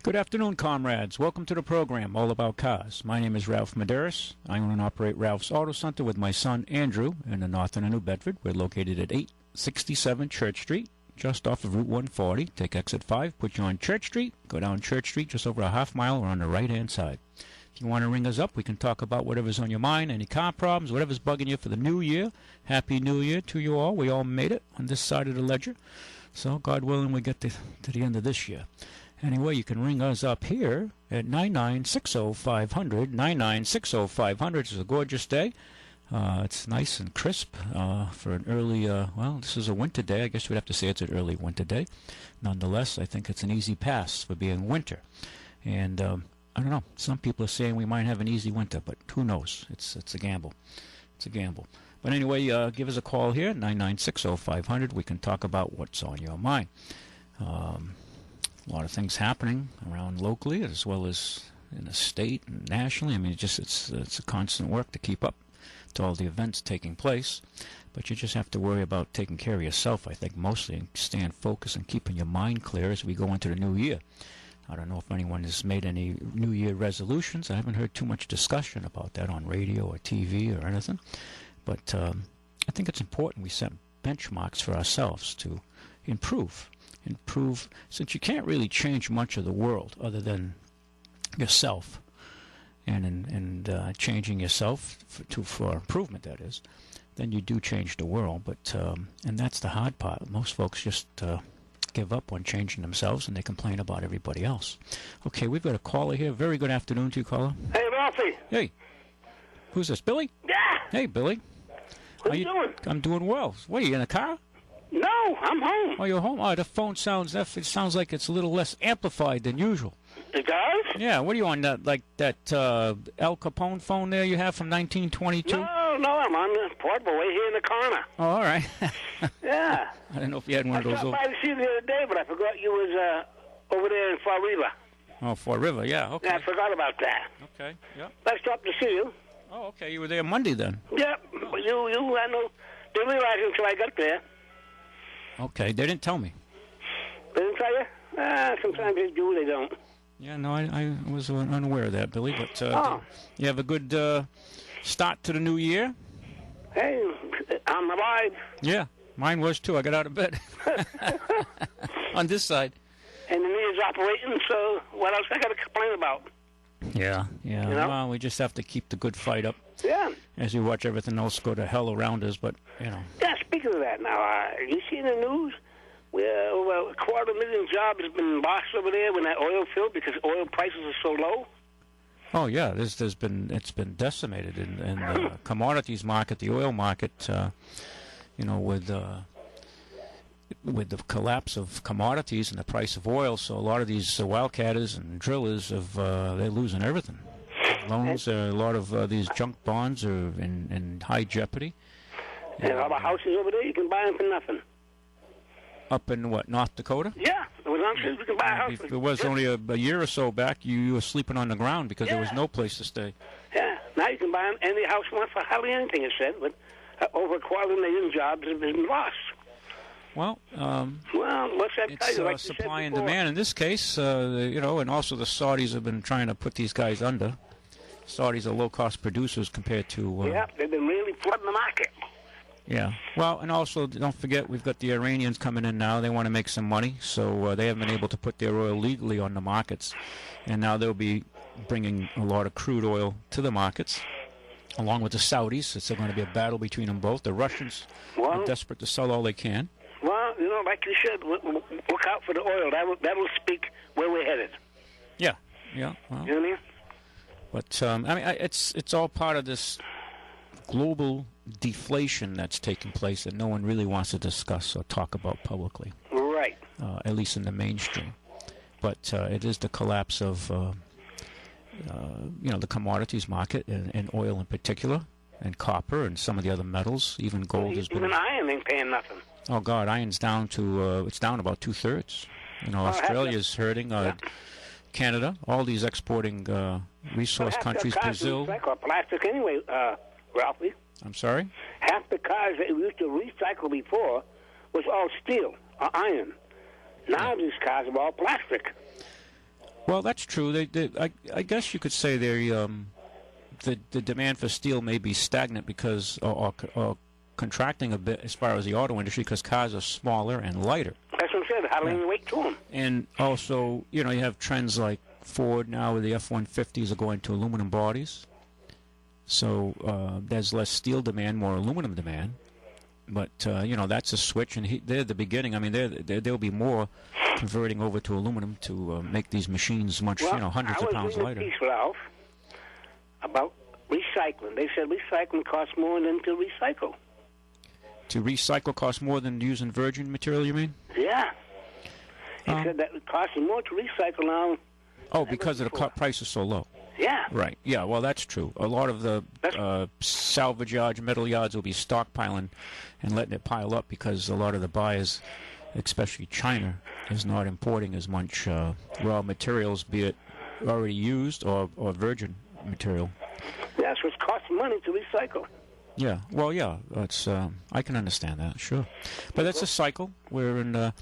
Good afternoon, comrades. Welcome to the program, All About Cars. My name is Ralph Medeiros. I own and operate Ralph's Auto Center with my son, Andrew, in the north end of New Bedford. We're located at 867 Church Street, just off of Route 140. Take exit 5, put you on Church Street, go down Church Street just over a half mile. We're on the right-hand side. If you want to ring us up, we can talk about whatever's on your mind, any car problems, whatever's bugging you for the new year. Happy New Year to you all. We all made it on this side of the ledger. So, God willing, we get to the end of this year. Anyway, you can ring us up here at 9960500. 9960500. It's a gorgeous day. It's nice and crisp for an early, this is a winter day. I guess we'd have to say it's an early winter day. Nonetheless, I think it's an easy pass for being winter. And I don't know. Some people are saying we might have an easy winter, but who knows? It's a gamble. It's a gamble. But anyway, give us a call here, 9960500. We can talk about what's on your mind. A lot of things happening around locally as well as in the state and nationally. I mean, it's a constant work to keep up to all the events taking place. But you just have to worry about taking care of yourself, I think, mostly, and staying focused and keeping your mind clear as we go into the new year. I don't know if anyone has made any New Year resolutions. I haven't heard too much discussion about that on radio or TV or anything. But I think it's important we set benchmarks for ourselves to improve, since you can't really change much of the world other than yourself, and changing yourself for improvement, that is, then you do change the world. But and that's the hard part. Most folks just give up on changing themselves, and they complain about everybody else. Okay, we've got a caller here. Very good afternoon to you, caller. Hey, Ralphie. Hey. Who's this, Billy? Yeah. Hey, Billy. What are you doing? I'm doing well. What, are you in a car? No, I'm home. Oh, you're home? Oh, the phone sounds like it's a little less amplified than usual. It does? Yeah, what are you on, that Al Capone phone there you have from 1922? No, I'm on the portable way here in the corner. Oh, all right. Yeah. I didn't know if you had one of those. I stopped by to see you the other day, but I forgot you was over there in Fall River. Oh, Fall River, yeah, okay. Yeah, I forgot about that. Okay, yeah. I stopped to see you. Oh, okay, you were there Monday then. Yeah, but you, I know, didn't realize it until I got there. Okay, they didn't tell me. They didn't tell you? Sometimes they do, they don't. Yeah, no, I was unaware of that, Billy, but you have a good start to the new year? Hey, I'm alive. Yeah, mine was too. I got out of bed. On this side. And the knee's operating, so what else I got to complain about? Yeah. You know? Well, we just have to keep the good fight up. Yeah. As we watch everything else go to hell around us, but, Yeah, speaking of that, now, you see in the news where over 250,000 jobs have been lost over there when that oil field because oil prices are so low? Oh, yeah, it's been decimated in the commodities market, the oil market, with the collapse of commodities and the price of oil. So a lot of these wildcatters and drillers, they're losing everything. Loans, a lot of these junk bonds are in high jeopardy. And all the houses over there, you can buy them for nothing. Up in what, North Dakota? Yeah, it was on you can buy a house. It was only a year or so back. You were sleeping on the ground because there was no place to stay. Yeah, now you can buy any house you want for hardly anything, it said, but over 250,000 jobs have been lost. Well, what's that it's tell you? Like supply and demand in this case, and also the Saudis have been trying to put these guys under. Saudis are low-cost producers compared to... yeah, they've been really flooding the market. Yeah. Well, and also, don't forget, we've got the Iranians coming in now. They want to make some money, so they haven't been able to put their oil legally on the markets. And now they'll be bringing a lot of crude oil to the markets, along with the Saudis. It's going to be a battle between them both. The Russians are desperate to sell all they can. Well, like you said, look out for the oil. That'll speak where we're headed. Yeah. Well, you know what I mean? But, it's all part of this global deflation that's taking place that no one really wants to discuss or talk about publicly. Right. At least in the mainstream. But it is the collapse of, the commodities market, and oil in particular, and copper and some of the other metals. Even gold has been... Even iron ain't paying nothing. Oh, God, iron's down to, it's down about 2/3. Australia's hurting, Canada, all these exporting resource countries, Brazil. Recycle plastic anyway, Ralphie. I'm sorry? Half the cars that we used to recycle before was all steel or iron. Now these cars are all plastic. Well, that's true. I guess you could say the demand for steel may be stagnant because or contracting a bit as far as the auto industry because cars are smaller and lighter. That's what I said. How do you weight to them? And also, you have trends like Ford now with the F-150s are going to aluminum bodies. So there's less steel demand, more aluminum demand. But, that's a switch, and they're the beginning. I mean, there'll be more converting over to aluminum to make these machines much, hundreds of pounds lighter. I was reading a piece, Ralph, about recycling. They said recycling costs more than to recycle. To recycle costs more than using virgin material, you mean? Yeah. He said that it costs more to recycle now. Oh, because the price is so low. Yeah. Right. Yeah, well, that's true. A lot of the salvage yards, metal yards will be stockpiling and letting it pile up because a lot of the buyers, especially China, is not importing as much raw materials, be it already used or virgin material. Yeah, so it's costing money to recycle. Yeah, well, yeah, that's I can understand that, sure, but that's a cycle. We're in,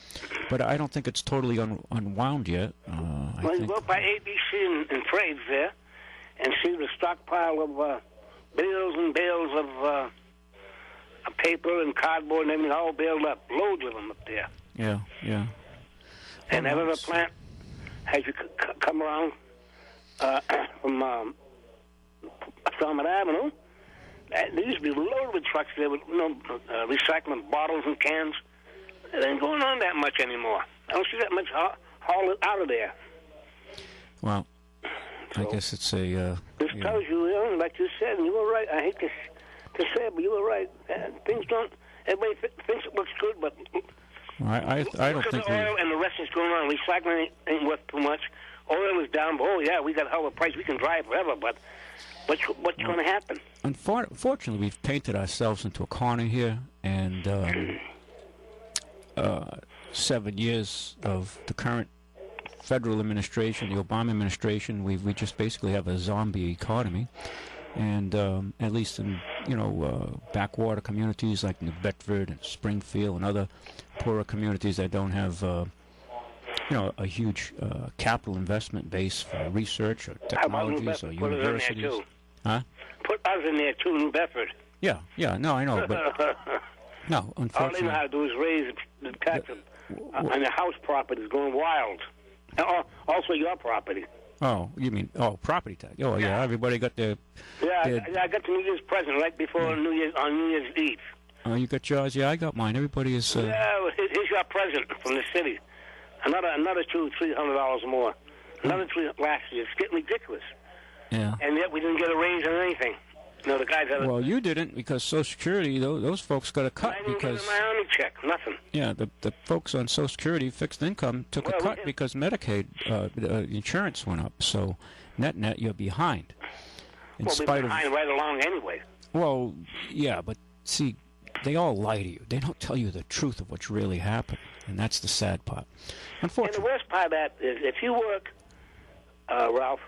but I don't think it's totally unwound yet. You go by ABC and Trades there, and see the stockpile of bales and bales of paper and cardboard and everything all baled up, loads of them up there. Yeah, yeah. And that other plant, as you come around from Summit Avenue. There used to be loaded with trucks there with recycling bottles and cans. It ain't going on that much anymore. I don't see that much haul out of there. Well, so, I guess it's a... this tells you, like you said, and you were right. I hate to say it, but you were right. Things don't... Everybody thinks it looks good, but... Well, I don't think... the oil and the rest is going on. Recycling ain't worth too much. Oil is down, but yeah, we got a hell of a price. We can drive forever, but... What's going to happen? Unfortunately, we've painted ourselves into a corner here, and 7 years of the current federal administration, the Obama administration, we just basically have a zombie economy, and at least in backwater communities like New Bedford and Springfield and other poorer communities that don't have a huge capital investment base for research or technologies or universities. Huh? Put us in there too, New Bedford. Yeah, no, I know, but no, unfortunately. All they know how to do is raise the tax on the house properties going wild. Also your property. Oh, you mean property tax? Oh, yeah, everybody got their... Yeah, I got the New Year's present right before New Year's Eve. Oh, you got yours? Yeah, I got mine. Everybody is... Yeah, here's your present from the city. Another $200-300 more. Another $300 last year. It's getting ridiculous. Yeah. And yet we didn't get a raise on anything. The guys have... Well, you didn't because Social Security, those folks got a cut because... my Army check, nothing. Yeah, the folks on Social Security, fixed income, took a cut because Medicaid insurance went up. So, net, you're behind. We're behind right along anyway. Well, yeah, but see, they all lie to you. They don't tell you the truth of what's really happened, and that's the sad part. Unfortunately. And the worst part of that is if you work, Ralph,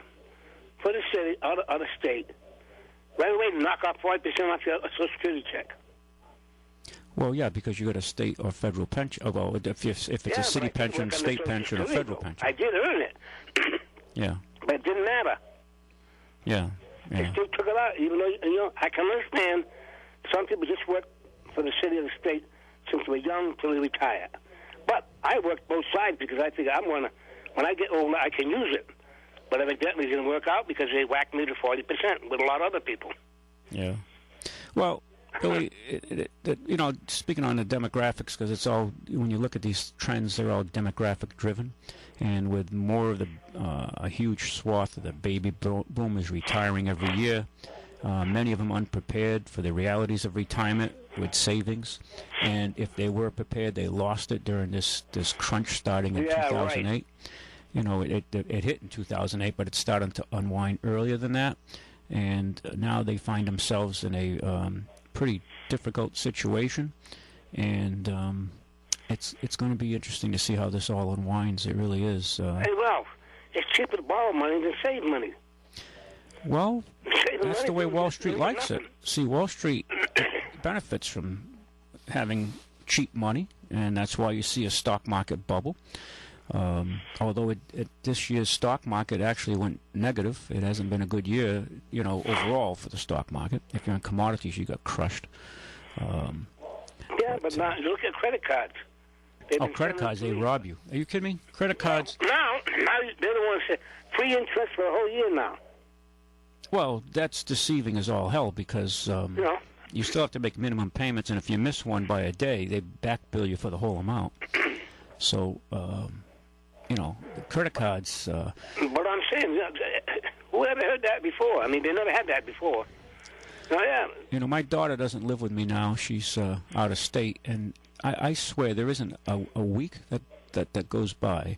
for the city or the state, right away knock off 40% off your Social Security check. Well, yeah, because you got a state or federal pension. Although if it's a city pension, state pension, or federal pension. I did earn it. Yeah. But it didn't matter. Yeah. They still took it out, even though, I can understand some people just work for the city or the state since they were young until they retire. But I worked both sides because I figure when I get older, I can use it. But evidently it didn't work out because they whacked me to 40% with a lot of other people. Yeah. Well, Billy, speaking on the demographics, because it's all, when you look at these trends, they're all demographic driven. And with more of a huge swath of the baby boomers retiring every year, many of them unprepared for the realities of retirement with savings. And if they were prepared, they lost it during this crunch starting in 2008. Right. It hit in 2008, but it's starting to unwind earlier than that. And now they find themselves in a pretty difficult situation. And it's going to be interesting to see how this all unwinds. It really is. Hey, Ralph, it's cheaper to borrow money than save money. Well, that's the way Wall Street likes it. See, Wall Street benefits from having cheap money, and that's why you see a stock market bubble. Although this year's stock market actually went negative. It hasn't been a good year, overall for the stock market. If you're in commodities, you got crushed. But now look at credit cards. Credit cards, they rob you. Are you kidding me? Credit cards. Now they're the ones that free interest for a whole year now. Well, that's deceiving as all hell because you still have to make minimum payments, and if you miss one by a day, they back bill you for the whole amount. So, the credit cards. But I'm saying, who ever heard that before? I mean, they never had that before. Oh, yeah. My daughter doesn't live with me now. She's out of state, and I swear there isn't a week that goes by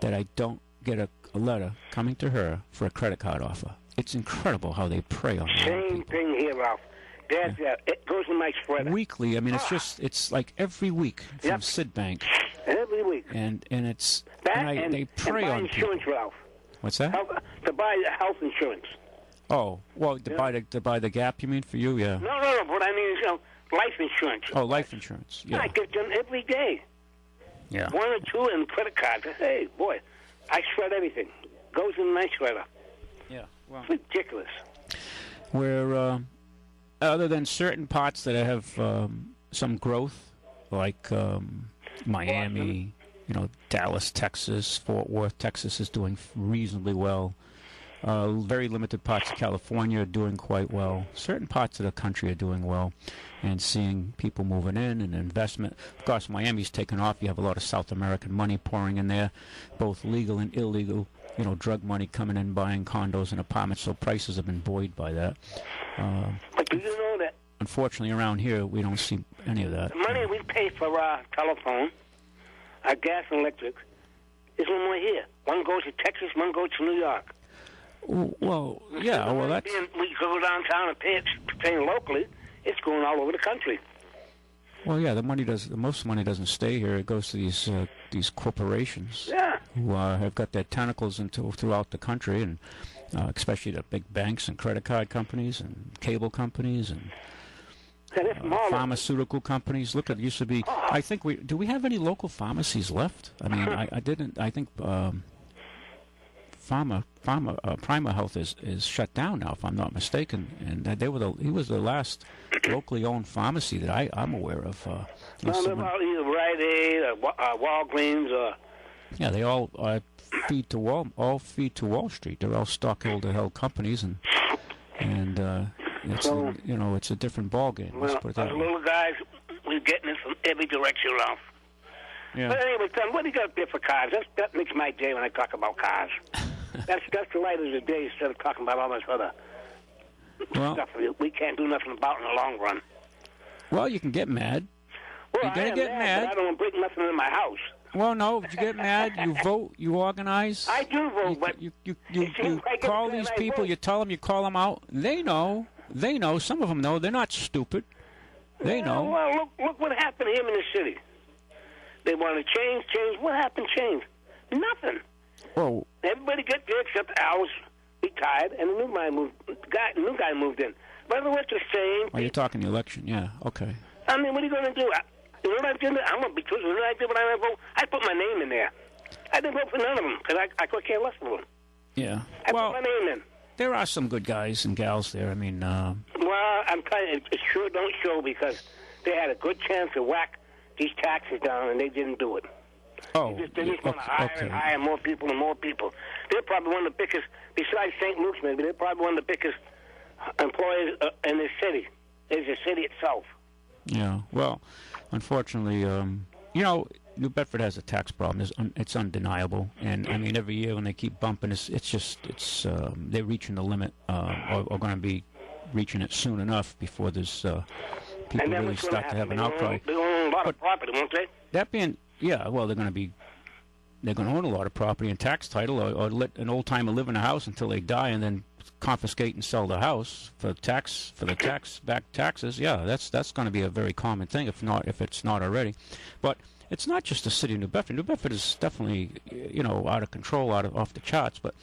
that I don't get a letter coming to her for a credit card offer. It's incredible how they prey on people. Same thing here, Ralph. It goes in my spreader. Weekly. I mean, it's like every week from Sid Bank. Every week. And it's that they prey on insurance, people. Ralph. What's that? To buy health insurance. Oh, well, to buy the Gap, you mean, for you? Yeah. No. What I mean is, life insurance. Oh, life insurance. Yeah. I get them every day. Yeah. One or two in credit cards. Hey, boy, I shred everything. Goes in my shredder. Yeah. Well, it's ridiculous. Where, other than certain parts that have some growth, like Miami, Dallas, Texas, Fort Worth, Texas is doing reasonably well. Very limited parts of California are doing quite well. Certain parts of the country are doing well, and seeing people moving in and investment. Of course, Miami's taken off. You have a lot of South American money pouring in there, both legal and illegal. Drug money coming in, buying condos and apartments. So prices have been buoyed by that. But do you know that? Unfortunately, around here, we don't see any of that. The money we pay for our telephone, our gas and electric, is no more here. One goes to Texas, one goes to New York. Well, yeah, well, that's... We go downtown and pay locally. It's going all over the country. Well, yeah, most money doesn't stay here. It goes to these corporations who have got their tentacles throughout the country, and especially the big banks and credit card companies and cable companies and pharmaceutical companies. Look, it used to be. I think do we have any local pharmacies left? I mean, I didn't. I think Prima Health is shut down now, if I'm not mistaken, and he was the last locally owned pharmacy that I'm aware of. Either Rite Aid or Walgreens or. Yeah, they all feed to Wall Street. They're all stockholder-held companies, and it's a different ballgame. Well, us little guys, we're getting it from every direction, Ralph. Yeah. But anyway, Tom, what do you got up there for cars? That makes my day when I talk about cars. That's the light of the day instead of talking about all this other stuff we can't do nothing about in the long run. Well, you can get mad. Well, you're going to get mad. But I don't break nothing in my house. Well, no, you get mad, you vote, you organize. I do vote, but you call these people, you tell them, you call them out. They know. Some of them know. They're not stupid. They know. Well, look what happened here in the city. They want to change. What happened? Change? Nothing. Well, everybody got there except Al's retired, and the new guy moved in. By the way, it's the same. Oh, you're talking the election, yeah? Okay. I mean, what are you going to do? You know what I did? I'm going to be truthful. You know what I did when I vote? I put my name in there. I didn't vote for none of them because I could care less for them. Yeah. I put my name in. There are some good guys and gals there. I mean, well, I'm telling you, it sure don't show because they had a good chance to whack these taxes down, and they didn't do it. Oh, they just want to hire and hire more people and more people. They're probably one of the biggest, besides St. Luke's maybe, they're probably one of the biggest employers in this city. Is the city itself. Yeah, well, unfortunately, New Bedford has a tax problem. It's undeniable, and I mean every year when they keep bumping, they're reaching the limit, or going to be reaching it soon enough before there's people really start to have an outcry. They own a lot of property, won't they? That being, yeah, well, they're going to own a lot of property and tax title, or let an old timer live in a house until they die, and then confiscate and sell the house for back taxes. Yeah, that's going to be a very common thing, if it's not already. But it's not just the city of New Bedford. New Bedford is definitely, out of control, off the charts. But,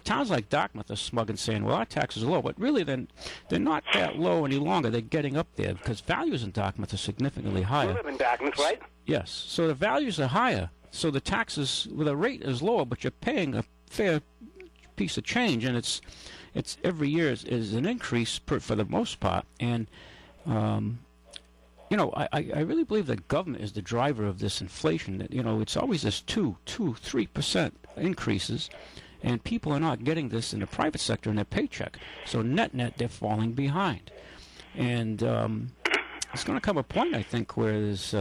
towns like Dartmouth are smug and saying, well, our taxes are low. But really, then they're not that low any longer. They're getting up there because values in Dartmouth are significantly higher. You live in Dartmouth, right? Yes. So the values are higher. so the taxes, well, the rate is lower, but you're paying a fair piece of change, and it's every year is an increase for the most part. And I really believe that government is the driver of this inflation. That it's always this 3% increases, and people are not getting this in the private sector in their paycheck. So net they're falling behind, and it's going to come a point, I think, where there's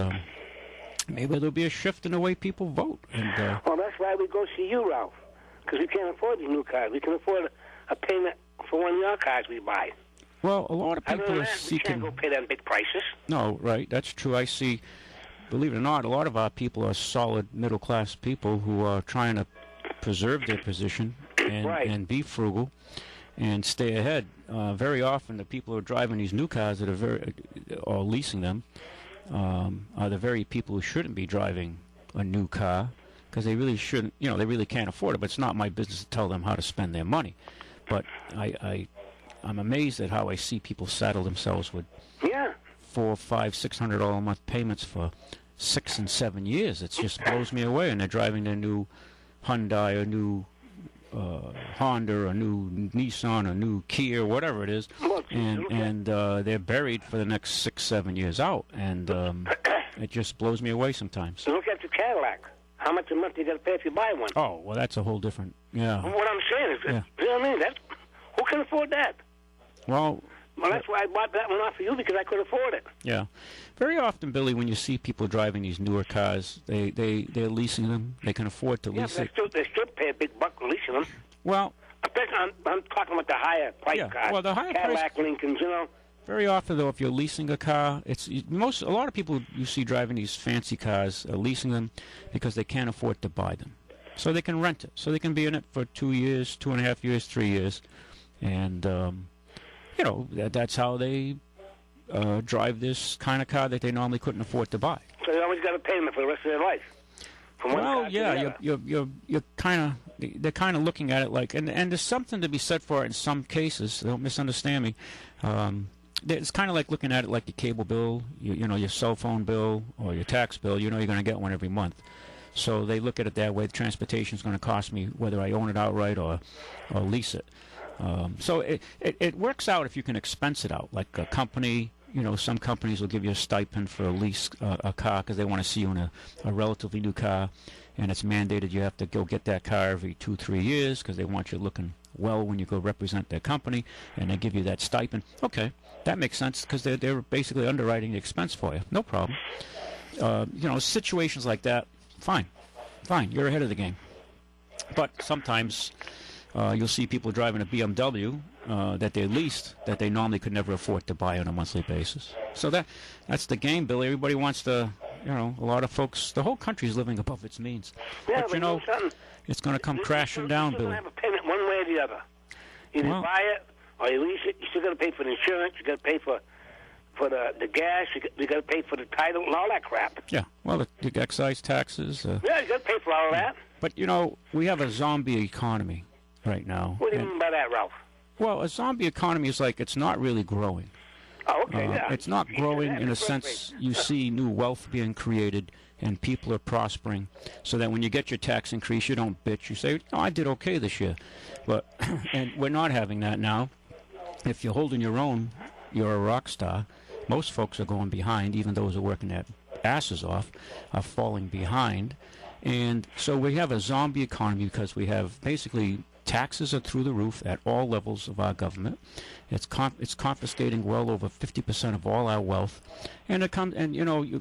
maybe there'll be a shift in the way people vote. And well, that's why we go see you, Ralph, because we can't afford these new cars. We can afford a payment for one of your cars we buy. Well, a lot of people are seeking. We can't go pay them big prices. No, right? That's true. I see. Believe it or not, a lot of our people are solid middle-class people who are trying to preserve their position and be frugal and stay ahead. Very often, the people who are driving these new cars that are or leasing them are the very people who shouldn't be driving a new car, because they really shouldn't. They really can't afford it. But it's not my business to tell them how to spend their money. But I'm amazed at how I see people saddle themselves with $400, $500, $600 a month payments for 6 and 7 years. It just blows me away. And they're driving their new Hyundai, a new Honda, a new Nissan, a new Kia, whatever it is, and they're buried for the next 6, 7 years out. And it just blows me away sometimes. Look at the Cadillac. How much a month you got to pay if you buy one? Oh, well, that's a whole different. Yeah. What I'm saying is, you know what I mean? Who can afford that? Well, that's why I bought that one off of you, because I could afford it. Yeah. Very often, Billy, when you see people driving these newer cars, they're leasing them. They can afford to lease it. They still pay a big buck for leasing them. Well, I'm talking about the higher price cars. Well, the higher Cadillac, price, Lincolns, Very often, though, if you're leasing a car, a lot of people you see driving these fancy cars are leasing them because they can't afford to buy them. So they can rent it. So they can be in it for 2 years, 2.5 years, 3 years. And, that's how they drive this kind of car that they normally couldn't afford to buy. So they always got to pay them for the rest of their life. Well, yeah, you're kind of, they're kind of looking at it like, and there's something to be said for it in some cases. Don't misunderstand me. It's kind of like looking at it like your cable bill, your cell phone bill or your tax bill. You're going to get one every month. So they look at it that way. The transportation is going to cost me whether I own it outright or lease it. So it works out if you can expense it out. Like a company, some companies will give you a stipend for a lease a car because they want to see you in a relatively new car, and it's mandated you have to go get that car every 2-3 years because they want you looking well when you go represent their company, and they give you that stipend. Okay, that makes sense because they're basically underwriting the expense for you. No problem. Situations like that, fine, you're ahead of the game. But sometimes you'll see people driving a BMW that they leased that they normally could never afford to buy on a monthly basis. So that's the game, Billy. Everybody wants to, a lot of folks, the whole country is living above its means. Yeah, but it's going to come crashing down, Billy. You have a payment one way or the other. Either buy it or you lease it. You still got to pay for the insurance. You got to pay for the gas. You got to pay for the title and all that crap. Yeah, well, the excise taxes. You got to pay for all of that. But, we have a zombie economy right now. What do you mean by that, Ralph? Well, a zombie economy is like it's not really growing. Oh, okay, yeah. It's not growing in a sense. You see new wealth being created and people are prospering so that when you get your tax increase, you don't bitch. You say, I did okay this year. But and we're not having that now. If you're holding your own, you're a rock star. Most folks are going behind, even those who are working their asses off are falling behind. And so we have a zombie economy because we have basically taxes are through the roof at all levels of our government. It's confiscating well over 50% of all our wealth. And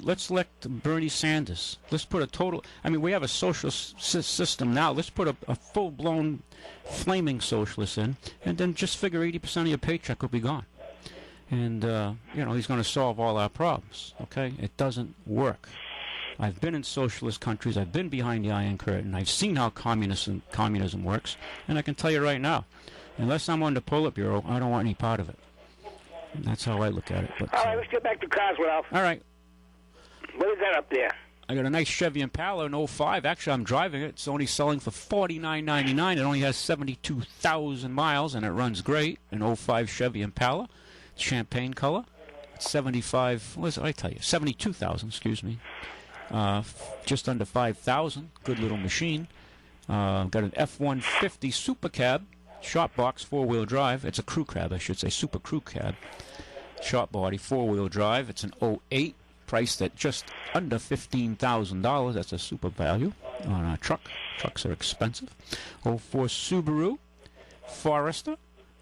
let's elect Bernie Sanders. Let's put a total. We have a socialist system now. Let's put a full-blown flaming socialist in, and then just figure 80% of your paycheck will be gone. And he's going to solve all our problems. Okay, it doesn't work. I've been in socialist countries. I've been behind the Iron Curtain. I've seen how communism works. And I can tell you right now, unless I'm on the Politburo, I don't want any part of it. And that's how I look at it. But, all right, let's get back to cars, Ralph. All right. What is that up there? I got a nice Chevy Impala in 05. Actually, I'm driving it. It's only selling for $49.99. It only has 72,000 miles, and it runs great. An 05 Chevy Impala. Champagne color. It's 72,000, excuse me. just under 5,000. Good little machine. Got an F-150 Super Cab, short box, 4-wheel drive. It's a crew cab, I should say, Super Crew Cab. Short body, 4-wheel drive. It's an 08, priced at just under $15,000. That's a super value on a truck. Trucks are expensive. 04 Subaru Forester.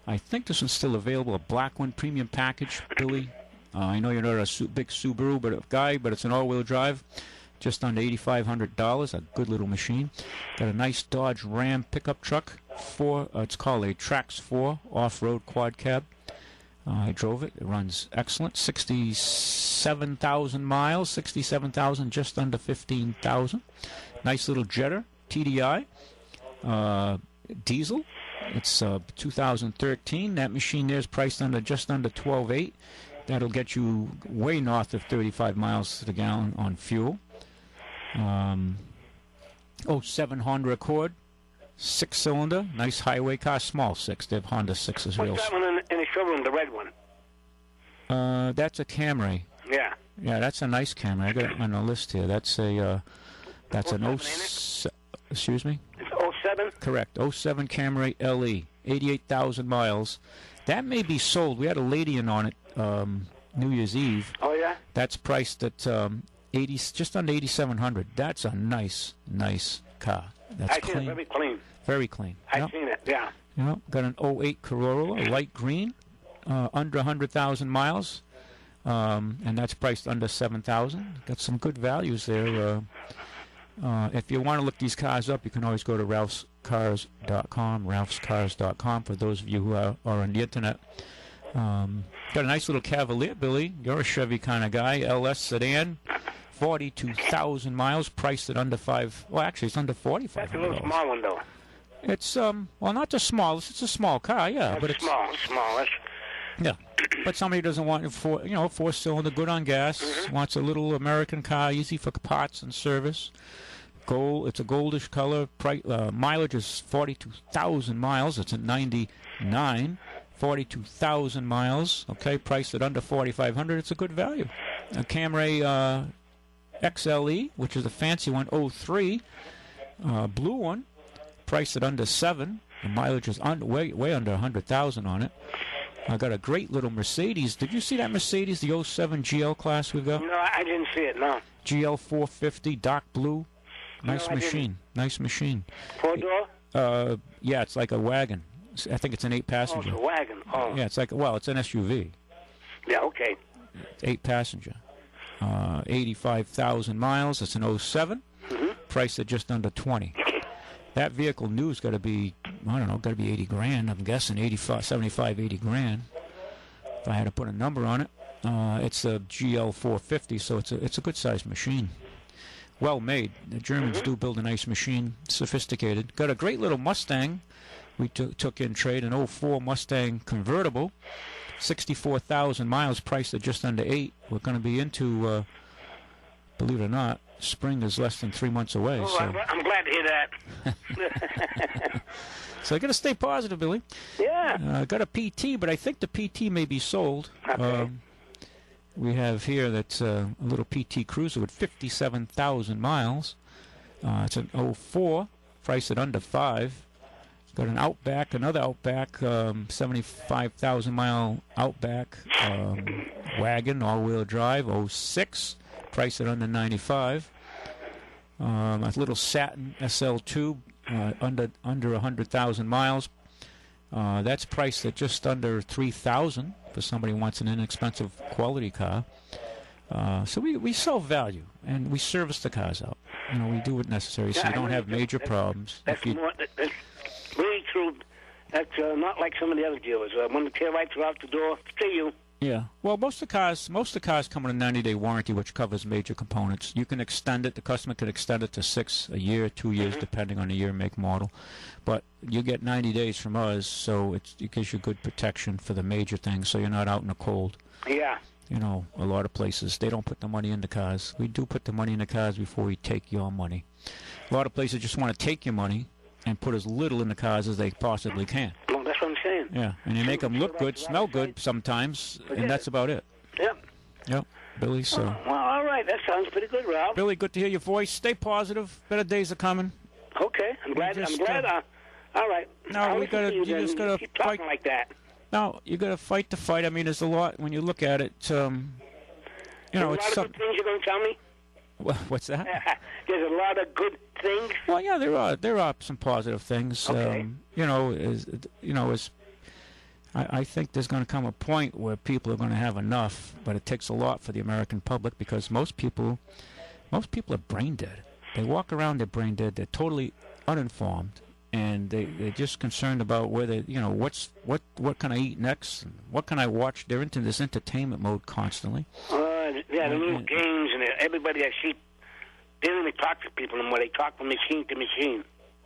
I think this one's still available. A black one, premium package. Billy, I know you're not a big Subaru guy, but it's an all-wheel drive. Just under $8,500. A good little machine. Got a nice Dodge Ram pickup truck. It's called a Trax 4 off-road quad cab. I drove it. It runs excellent. 67,000 miles. 67,000, just under 15,000. Nice little Jetta TDI. Diesel. It's 2013. That machine there is priced just under $12,800. That'll get you way north of 35 miles to the gallon on fuel. 07 Honda Accord, 6-cylinder, nice highway car, small 6. They have Honda 6s. What's that one in the showroom, the red one? That's a Camry. Yeah. Yeah, that's a nice Camry. I got it on the list here. That's an 07. Excuse me? It's 07? Correct. 07 Camry LE, 88,000 miles. That may be sold. We had a lady in on it New Year's Eve. Oh, yeah? That's priced at just under $8,700. That's a nice car. That's clean. Seen it, very clean. Very clean. I've seen it, yeah. Yep. Got an 08 Corolla, light green, under 100,000 miles, and that's priced under $7,000. Got some good values there. If you want to look these cars up, you can always go to ralphscars.com, ralphscars.com, for those of you who are on the internet. Got a nice little Cavalier, Billy. You're a Chevy kind of guy. LS sedan, 42,000 miles, priced at under it's under $4,500. That's a little small one, though. It's not the smallest. It's a small car, yeah, but it's small. Yeah, but somebody doesn't want a 4-cylinder, good on gas, wants a little American car, easy for parts and service. Gold. It's a goldish color. Mileage is 42,000 miles. It's at 99. 42,000 miles. Okay, priced at under $4,500. It's a good value. A Camry XLE, which is a fancy one, 03, blue one, priced at under $7,000. The mileage is way under 100,000 on it. I got a great little Mercedes. Did you see that Mercedes, the 07 GL class we've got? No, I didn't see it, no. GL 450, dark blue. Nice machine. Nice machine. 4-door? Yeah, it's like a wagon. I think it's an 8-passenger. Oh, it's a wagon. Oh. Yeah, it's it's an SUV. Yeah, okay. 8-passenger. 85,000 miles. It's an 07. Priced at just under $20,000. That vehicle new's got to be, got to be $80,000. I'm guessing 75, $80,000. If I had to put a number on it. It's a GL 450, so it's a good-sized machine. Well made. The Germans do build a nice machine, sophisticated. Got a great little Mustang we took in trade, an 04 Mustang convertible, 64,000 miles, priced at just under $8,000. We're going to be into, believe it or not, spring is less than 3 months away. Oh, so. I'm glad to hear that. So I got to stay positive, Billy. Yeah. Got a PT, but I think the PT may be sold. Okay. We have here that's a little PT Cruiser with 57,000 miles. It's an 04, priced at under $5,000. Got an Outback, another Outback, 75,000 mile Outback wagon, all-wheel drive, 06, priced at under $95,000. A little Satin SL2, under 100,000 miles. That's priced at just under $3,000 for somebody who wants an inexpensive quality car. So we sell value, and we service the cars out. We do what necessary, so you don't have major problems. That's really true. That's not like some of the other dealers. When the tail lights are out the door, see you. Yeah. Well, most of the cars come with a 90-day warranty, which covers major components. You can extend it. The customer can extend it to 6, a year, 2 years, depending on the year, make, model. But you get 90 days from us, so it gives you good protection for the major things, so you're not out in the cold. Yeah. A lot of places, they don't put the money in the cars. We do put the money in the cars before we take your money. A lot of places just want to take your money and put as little in the cars as they possibly can. Well, that's what I'm saying. Yeah, and you make them look good, smell good sometimes, and that's about it. Yep. Yep, Billy, so... Well, all right, that's sounds pretty good, Ralph. Billy, good to hear your voice. Stay positive. Better days are coming. Okay, I'm glad. All right. No, you just gotta keep fight talking like that. No, you gotta fight the fight. I mean, there's a lot when you look at it. You know, There's it's a lot of good things you're going to tell me. What's that? There's a lot of good things. Well, yeah, there are some positive things. Okay. I think there's going to come a point where people are going to have enough, but it takes a lot for the American public because most people are brain dead. They walk around, they're brain dead. They're totally uninformed, and they're just concerned about whether what can I eat next, and what can I watch. They're into this entertainment mode constantly. The little games and everybody I see. They don't even talk to people anymore. They talk from machine to machine.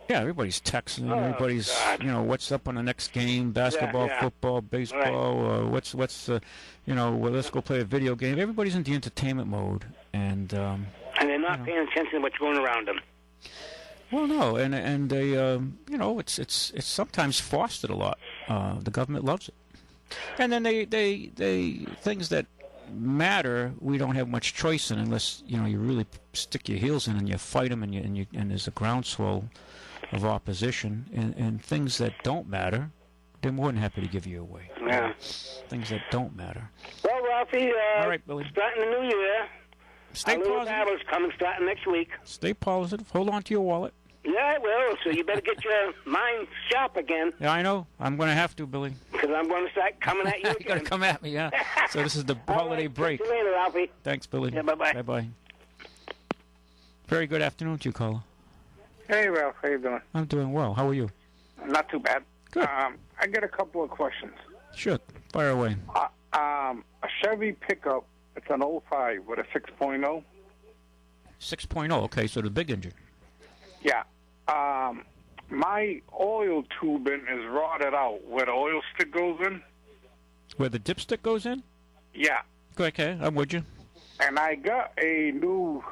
Yeah, everybody's texting. Everybody's, what's up on the next game? Basketball, football, baseball. Right. What's well, let's go play a video game. Everybody's in the entertainment mode, and they're not paying attention to what's going around them. Well, no, and they, it's sometimes fostered a lot. The government loves it, and then they things that matter we don't have much choice in unless you really stick your heels in and you fight them and there's a groundswell of opposition, and things that don't matter, they're more than happy to give you away. Yeah. Things that don't matter. Well, Ralphie, all right, Billy. Starting the new year. Stay positive. Battle's coming starting next week. Stay positive. Hold on to your wallet. Yeah, I will. So you better get your mind sharp again. Yeah, I know. I'm going to have to, Billy. Because I'm going to start coming at you again. You got to come at me, yeah. So this is the holiday break. See you later, Ralphie. Thanks, Billy. Yeah, bye-bye. Bye-bye. Very good afternoon to you, caller. Hey, Ralph. How you doing? I'm doing well. How are you? Not too bad. Good. I got a couple of questions. Sure. Fire away. A Chevy pickup. It's an 05 with a 6.0. 6.0. Okay, so the big engine. Yeah. My oil tubing is rotted out where the oil stick goes in. Where the dipstick goes in? Yeah. Okay, I'm with you. And I got a new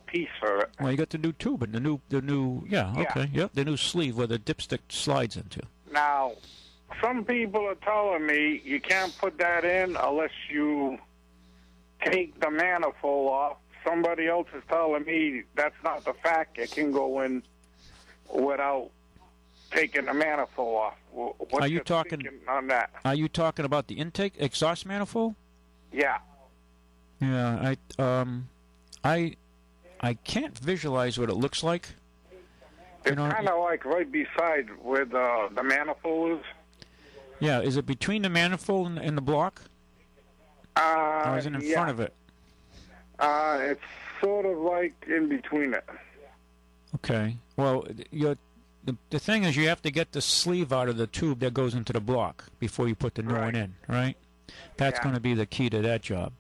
piece for it. Well, you got the new tube and the new okay, yep, the new sleeve where the dipstick slides into. Now, some people are telling me you can't put that in unless you take the manifold off. Somebody else is telling me that's not the fact. It can go in without taking the manifold off. What's are you talking on that? Are you talking about the intake exhaust manifold? Yeah. Yeah, I can't visualize what it looks like. It's kind of like right beside where the manifold is. Yeah, is it between the manifold and the block? Or is it in front of it? It's sort of like in between it. Okay. Well, the thing is you have to get the sleeve out of the tube that goes into the block before you put the new one in, right? That's going to be the key to that job.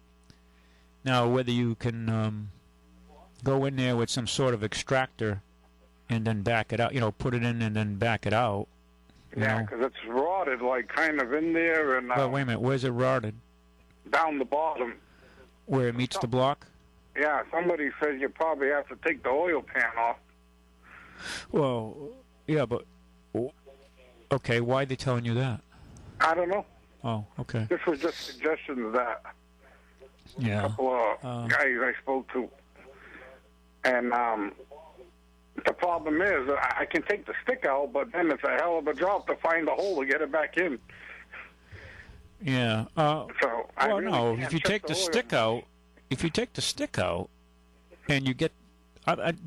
Now, whether you can go in there with some sort of extractor and then back it out, put it in and then back it out. Yeah, because it's rotted, like kind of in there. And well, wait a minute. Where's it rotted? Down the bottom. Where it meets the block? Yeah, somebody said you probably have to take the oil pan off. Well, yeah, but okay, why are they telling you that? I don't know. Oh, okay. This was just suggestions that a couple of guys I spoke to. And the problem is I can take the stick out, but then it's a hell of a job to find the hole to get it back in. Yeah. So if you take the stick out, and you get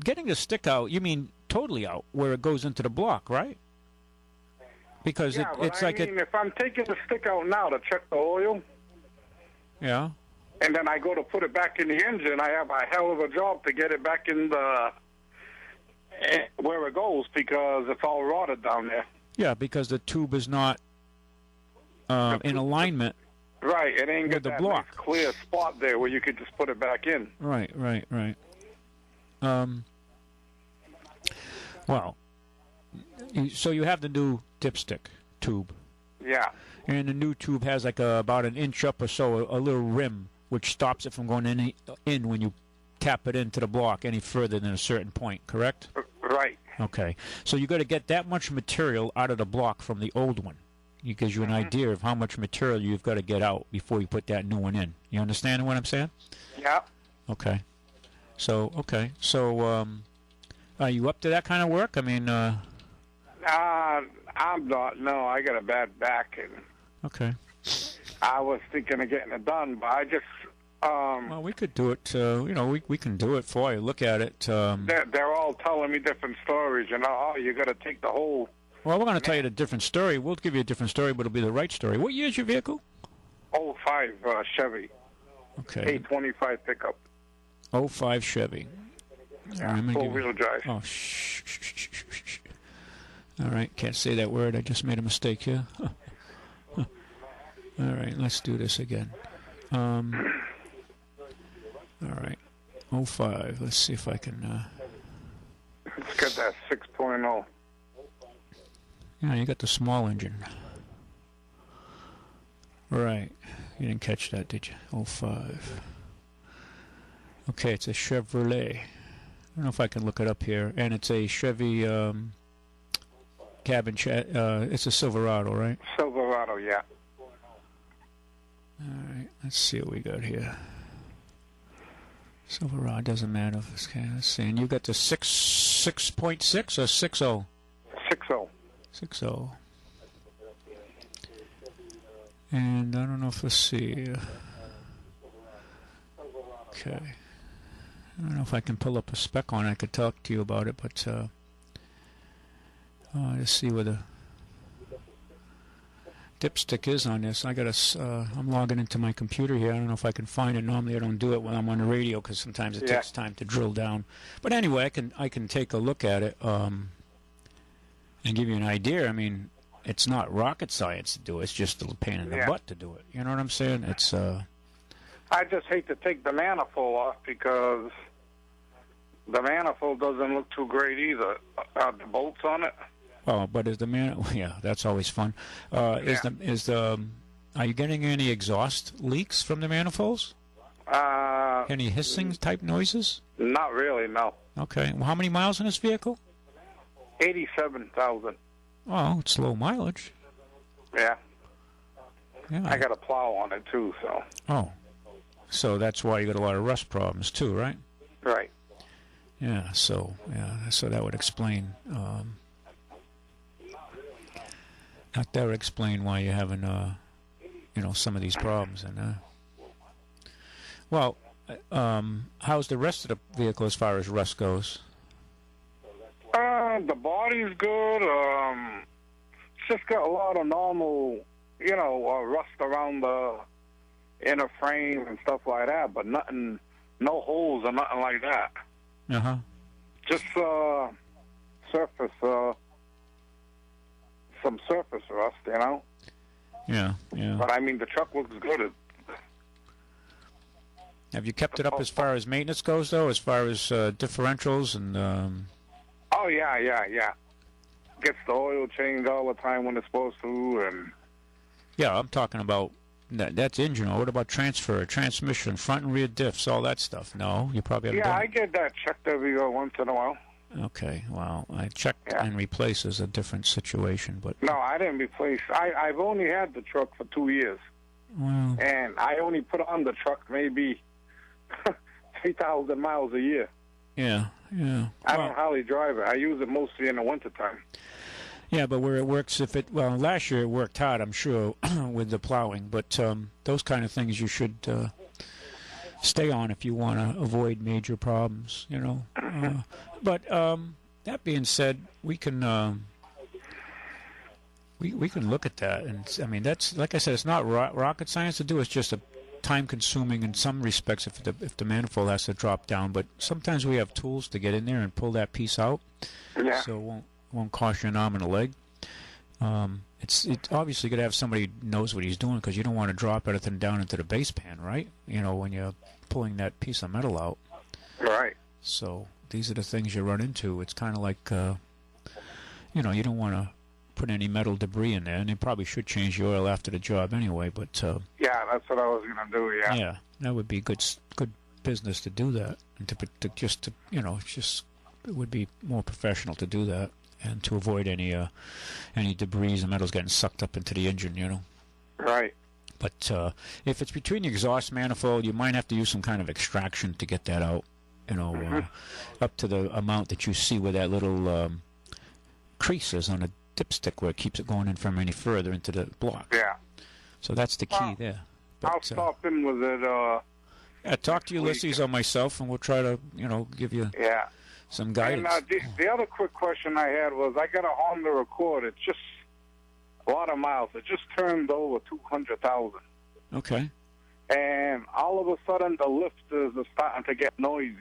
getting the stick out, you mean totally out where it goes into the block, right? Because it's like if I'm taking the stick out now to check the oil, yeah, and then I go to put it back in the engine, I have a hell of a job to get it back in the where it goes because it's all rotted down there. Yeah, because the tube is not in alignment. Right, it ain't got the that block. nice clear spot there where you could just put it back in. Right. Well, so you have the new dipstick tube. Yeah. And the new tube has like about an inch up or so, a little rim, which stops it from going in when you tap it into the block any further than a certain point, correct? Right. Okay. So you got to get that much material out of the block from the old one. It gives you an idea of how much material you've got to get out before you put that new one in. You understand what I'm saying? Yeah. Okay. So, are you up to that kind of work? I mean, I'm not. No, I got a bad back, and okay. I was thinking of getting it done, but I just. Well, we could do it. We can do it for you. Look at it. They're all telling me different stories. Oh, you got to take the whole. Well, we're going to tell you a different story. We'll give you a different story, but it'll be the right story. What year is your vehicle? 05 Chevy. Okay. 825 pickup. 05 Chevy. Yeah, four-wheel drive. Oh, shh. All right, can't say that word. I just made a mistake here. All right, let's do this again. All right, 05. Let's see if I can... Let's get that 6.0. Yeah, you got the small engine. Right. You didn't catch that, did you? 05. Okay, it's a Chevrolet. I don't know if I can look it up here. And it's a Chevy cabin chat. It's a Silverado, right? Silverado, yeah. All right. Let's see what we got here. Silverado, doesn't matter. Okay, let's see. And you got the 6.6 or 6.0? 6.0. 6.0. And I don't know if, let's see. Okay. I don't know if I can pull up a spec on it. I could talk to you about it, but let's see where the dipstick is on this. I'm logging into my computer here. I don't know if I can find it. Normally I don't do it when I'm on the radio because sometimes it takes time to drill down. But anyway, I can take a look at it and give you an idea. I mean, it's not rocket science to do it. It's just a pain in the butt to do it. You know what I'm saying? It's I just hate to take the manifold off because the manifold doesn't look too great either. The bolts on it. Oh, but is the yeah, that's always fun. Are you getting any exhaust leaks from the manifolds? Any hissing type noises? Not really, no. Okay. Well, how many miles in this vehicle? 87,000. Oh, it's low mileage. Yeah. Yeah. I got a plow on it too, so. Oh. So that's why you got a lot of rust problems too, right? Right. Yeah, so that would explain that would explain why you're having some of these problems. And how's the rest of the vehicle as far as rust goes? The body's good. It's just got a lot of normal, rust around the inner frame and stuff like that, but nothing, no holes or nothing like that. Uh-huh. Just surface, some surface rust, Yeah. But I mean, the truck looks good. Have you kept it up as far as maintenance goes, though, as far as differentials and... Oh, yeah. Gets the oil changed all the time when it's supposed to, and... Yeah, I'm talking about... That's engine oil. What about transmission, front and rear diffs, all that stuff? No, you probably haven't done it. I get that checked every once in a while. Okay, well, I checked and replace is a different situation, but... No, I didn't replace. I've only had the truck for 2 years. Well... And I only put on the truck maybe 3,000 miles a year. Yeah. I don't hardly drive it. I use it mostly in the wintertime. Yeah, but where it works, last year it worked hard, I'm sure, with the plowing, but those kind of things you should stay on if you want to avoid major problems, But that being said, we can we can look at that, and I mean that's, like I said, it's not rocket science to do. It's just a time-consuming in some respects if the manifold has to drop down. But sometimes we have tools to get in there and pull that piece out, so it won't cost you an arm and a leg. It's obviously going to have somebody who knows what he's doing, because you don't want to drop everything down into the base pan, right? When you're pulling that piece of metal out. Right. So these are the things you run into. It's kind of like, you don't want to put any metal debris in there, and they probably should change the oil after the job anyway. But yeah, that's what I was going to do. Yeah. Yeah, that would be good business to do that, and it would be more professional to do that. and to avoid any debris and metals getting sucked up into the engine, you know. Right. But if it's between the exhaust manifold, you might have to use some kind of extraction to get that out, you know, up to the amount that you see where that little crease is on a dipstick where it keeps it going in from any further into the block. Yeah. So that's the key there. But, I'll stop in with it. Yeah, talk to Ulysses or myself, and we'll try to, you know, give you some guidance. And the other quick question I had was, I got a Honda Accord. It's just a lot of miles. It just turned over 200,000. Okay. And all of a sudden, the lifters are starting to get noisy.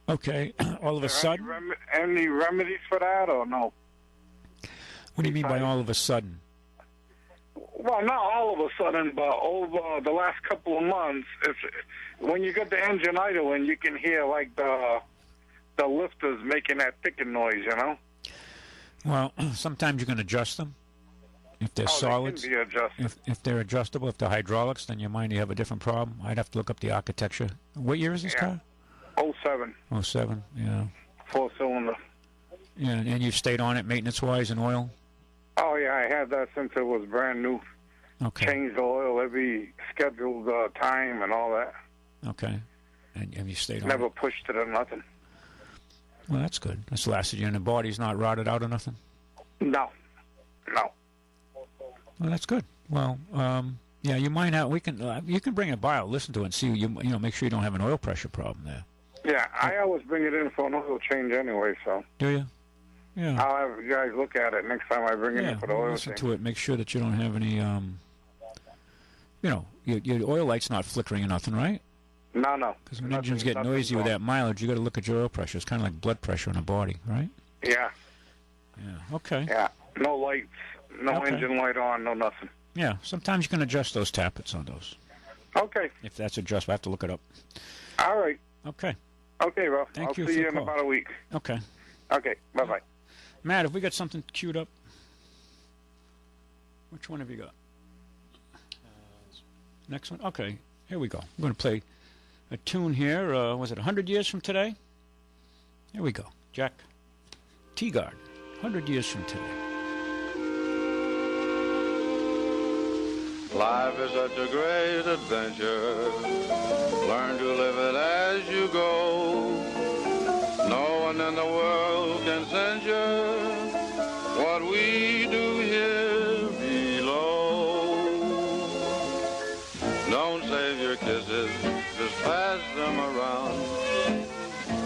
Okay. All of a sudden? Any remedies for that, or no? What do you mean by all of a sudden? Well, not all of a sudden, but over the last couple of months, when you get the engine idling, you can hear like the lifters making that ticking noise, you know? Well, sometimes you can adjust them. If they're solids, they can be adjusted. If they're adjustable, if they're hydraulics, then you might have a different problem. I'd have to look up the architecture. What year is this car? 07. 07, yeah. 4-cylinder. Yeah, and you've stayed on it maintenance-wise and oil? Oh, yeah, I had that since it was brand new. Okay. Changed the oil every scheduled time and all that. Okay. And have you stayed on Never it? pushed it or nothing. Well, that's good. That's lasted you, and the body's not rotted out or nothing? No. Well, that's good. Well, yeah, you might have. You can bring it by. I'll listen to it and see. You know, make sure you don't have an oil pressure problem there. Yeah, I always bring it in for an oil change anyway. So. Do you? Yeah. I'll have you guys look at it next time I bring it in for the oil listen change. to it. Make sure that you don't have any. You know, your oil light's not flickering or nothing, right? No. Because when engines get noisy with that mileage, you got to look at your oil pressure. It's kind of like blood pressure in a body, right? Yeah. Yeah. Okay. Yeah. No lights, no engine light on, no nothing. Yeah. Sometimes you can adjust those tappets on those. Okay. If that's adjustable, I have to look it up. All right. Okay. Okay, Ralph. Thank you I'll see for you the in call. about a week. Okay. Okay. Bye-bye. Matt, have we got something queued up? Which one have you got? Next one? Okay. Here we go. I'm going to play a tune here. Was it 100 years from today? Here we go. Jack Teagard, 100 years from today. Life is such a great adventure. Learn to live it as you go. No one in the world can censure what we do here below. Don't save your kisses, just pass them around.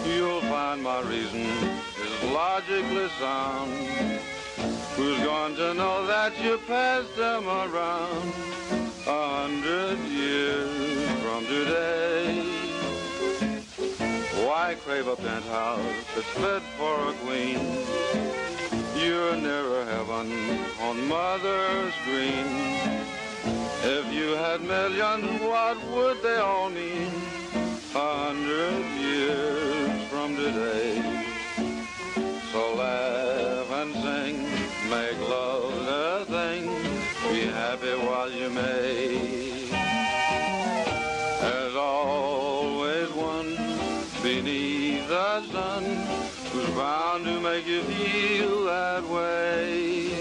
You'll find my reason is logically sound. Who's going to know that you passed them around 100 years from today? Why crave a penthouse that's fit for a queen? You're nearer heaven on mother's green. If you had millions, what would they all mean 100 years from today? So laugh and sing, make love the thing, be happy while you may. There's always one beneath the sun who's bound to make you feel that way.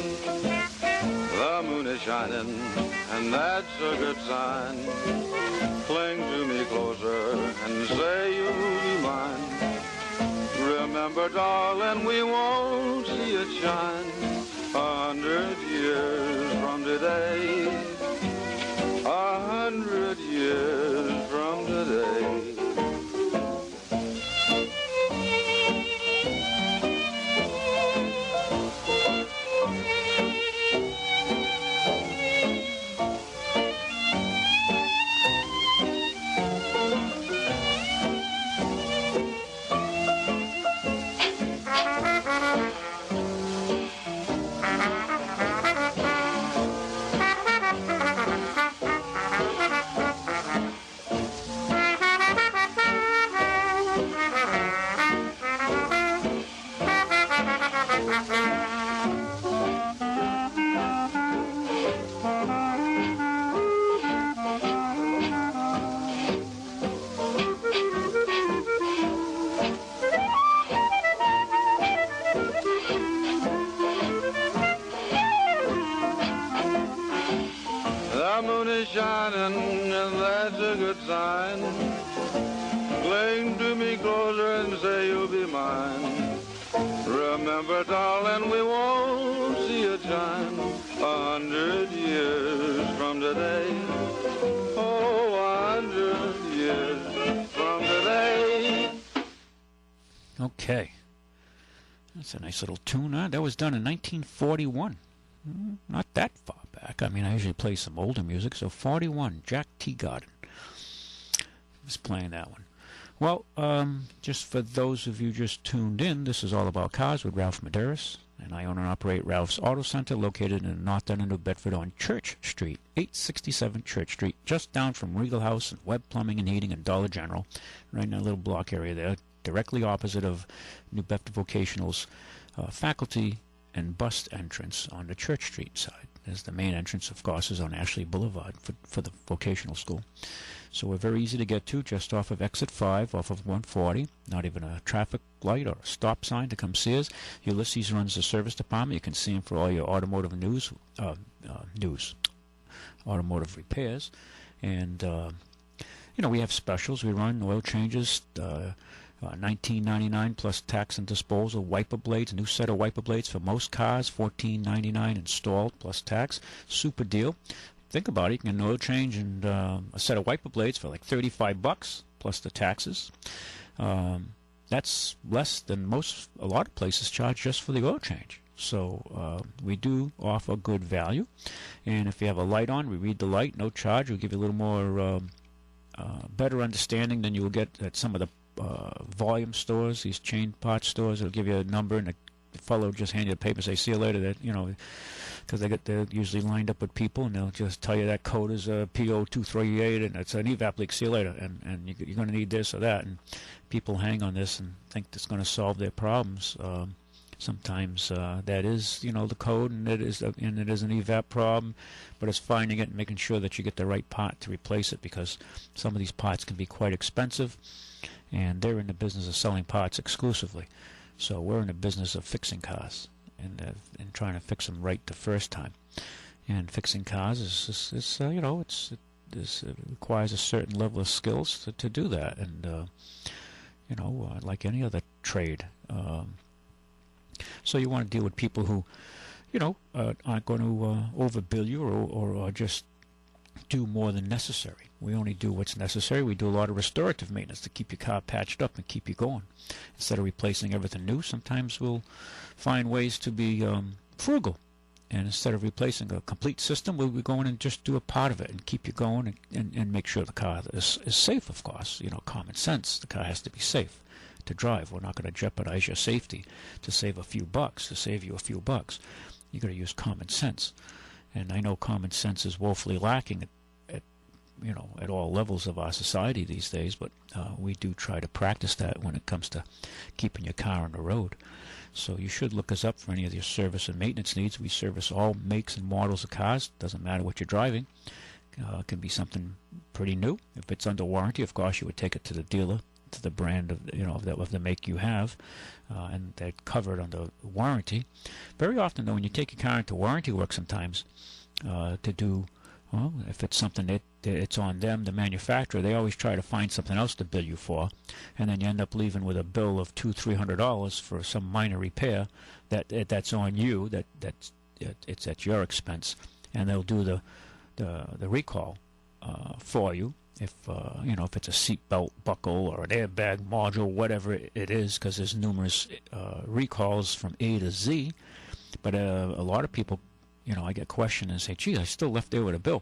The moon is shining, and that's a good sign. Cling to me closer and say you'll be mine. Remember, darling, we won't see it shine 100 years from today. 100 years from today. sign. Cling to me closer and say you'll be mine. Remember, darling, we won't see it shine 100 years from today. Oh, 100 years from today. Okay. That's a nice little tune. That was done in 1941. Not that far back. I mean, I usually play some older music. So 41, Jack Teagarden was playing that one. Well, just for those of you just tuned in, this is All About Cars with Ralph Medeiros. And I own and operate Ralph's Auto Center, located in the north end of New Bedford on Church Street, 867 Church Street, just down from Regal House and Webb Plumbing and Heating and Dollar General, right in that little block area there, directly opposite of New Bedford Vocational's faculty and bus entrance on the Church Street side. As the main entrance, of course, is on Ashley Boulevard for the vocational school. So we're very easy to get to, just off of exit 5, off of 140. Not even a traffic light or a stop sign to come see us. Ulysses runs the service department. You can see him for all your automotive automotive repairs. And, we have specials. We run oil changes, $19.99 plus tax and disposal, wiper blades, new set of wiper blades for most cars, $14.99 installed plus tax. Super deal. Think about it. You can get an oil change and a set of wiper blades for like $35 plus the taxes. That's less than a lot of places charge just for the oil change. So we do offer good value. And if you have a light on, we read the light, no charge. We'll give you a little more better understanding than you will get at some of the volume stores, these chain parts stores. They'll give you a number, and the fellow just hand you a paper and say, see you later. That, because they're usually lined up with people, and they'll just tell you that code is a PO238, and it's an evap leak, see you later, and you're going to need this or that. And people hang on this and think it's going to solve their problems. Sometimes that is, the code, and it is an evap problem, but it's finding it and making sure that you get the right part to replace it, because some of these parts can be quite expensive, and they're in the business of selling parts exclusively. So we're in the business of fixing cars and trying to fix them right the first time. And fixing cars it requires a certain level of skills to do that, and like any other trade. So you want to deal with people who, aren't going to overbill you or just do more than necessary. We only do what's necessary. We do a lot of restorative maintenance to keep your car patched up and keep you going. Instead of replacing everything new, sometimes we'll find ways to be frugal. And instead of replacing a complete system, we'll go in and just do a part of it and keep you going and make sure the car is safe, of course. Common sense. The car has to be safe to drive. We're not going to jeopardize your safety to save a few bucks, to save you a few bucks. You've got to use common sense. And I know common sense is woefully lacking at all levels of our society these days, but we do try to practice that when it comes to keeping your car on the road. So you should look us up for any of your service and maintenance needs. We service all makes and models of cars. Doesn't matter what you're driving. It can be something pretty new. If it's under warranty, of course, you would take it to the dealer, to the brand of the make you have, and they're covered under warranty. Very often, though, when you take your car into warranty work, sometimes to do, if it's something that it's on them, the manufacturer, they always try to find something else to bill you for, and then you end up leaving with a bill of $200-300 for some minor repair that's on you, it's at your expense, and they'll do the recall for you. If it's a seatbelt buckle or an airbag module, whatever it is, because there's numerous recalls from A to Z. But a lot of people, I get questioned and say, geez, I still left there with a bill.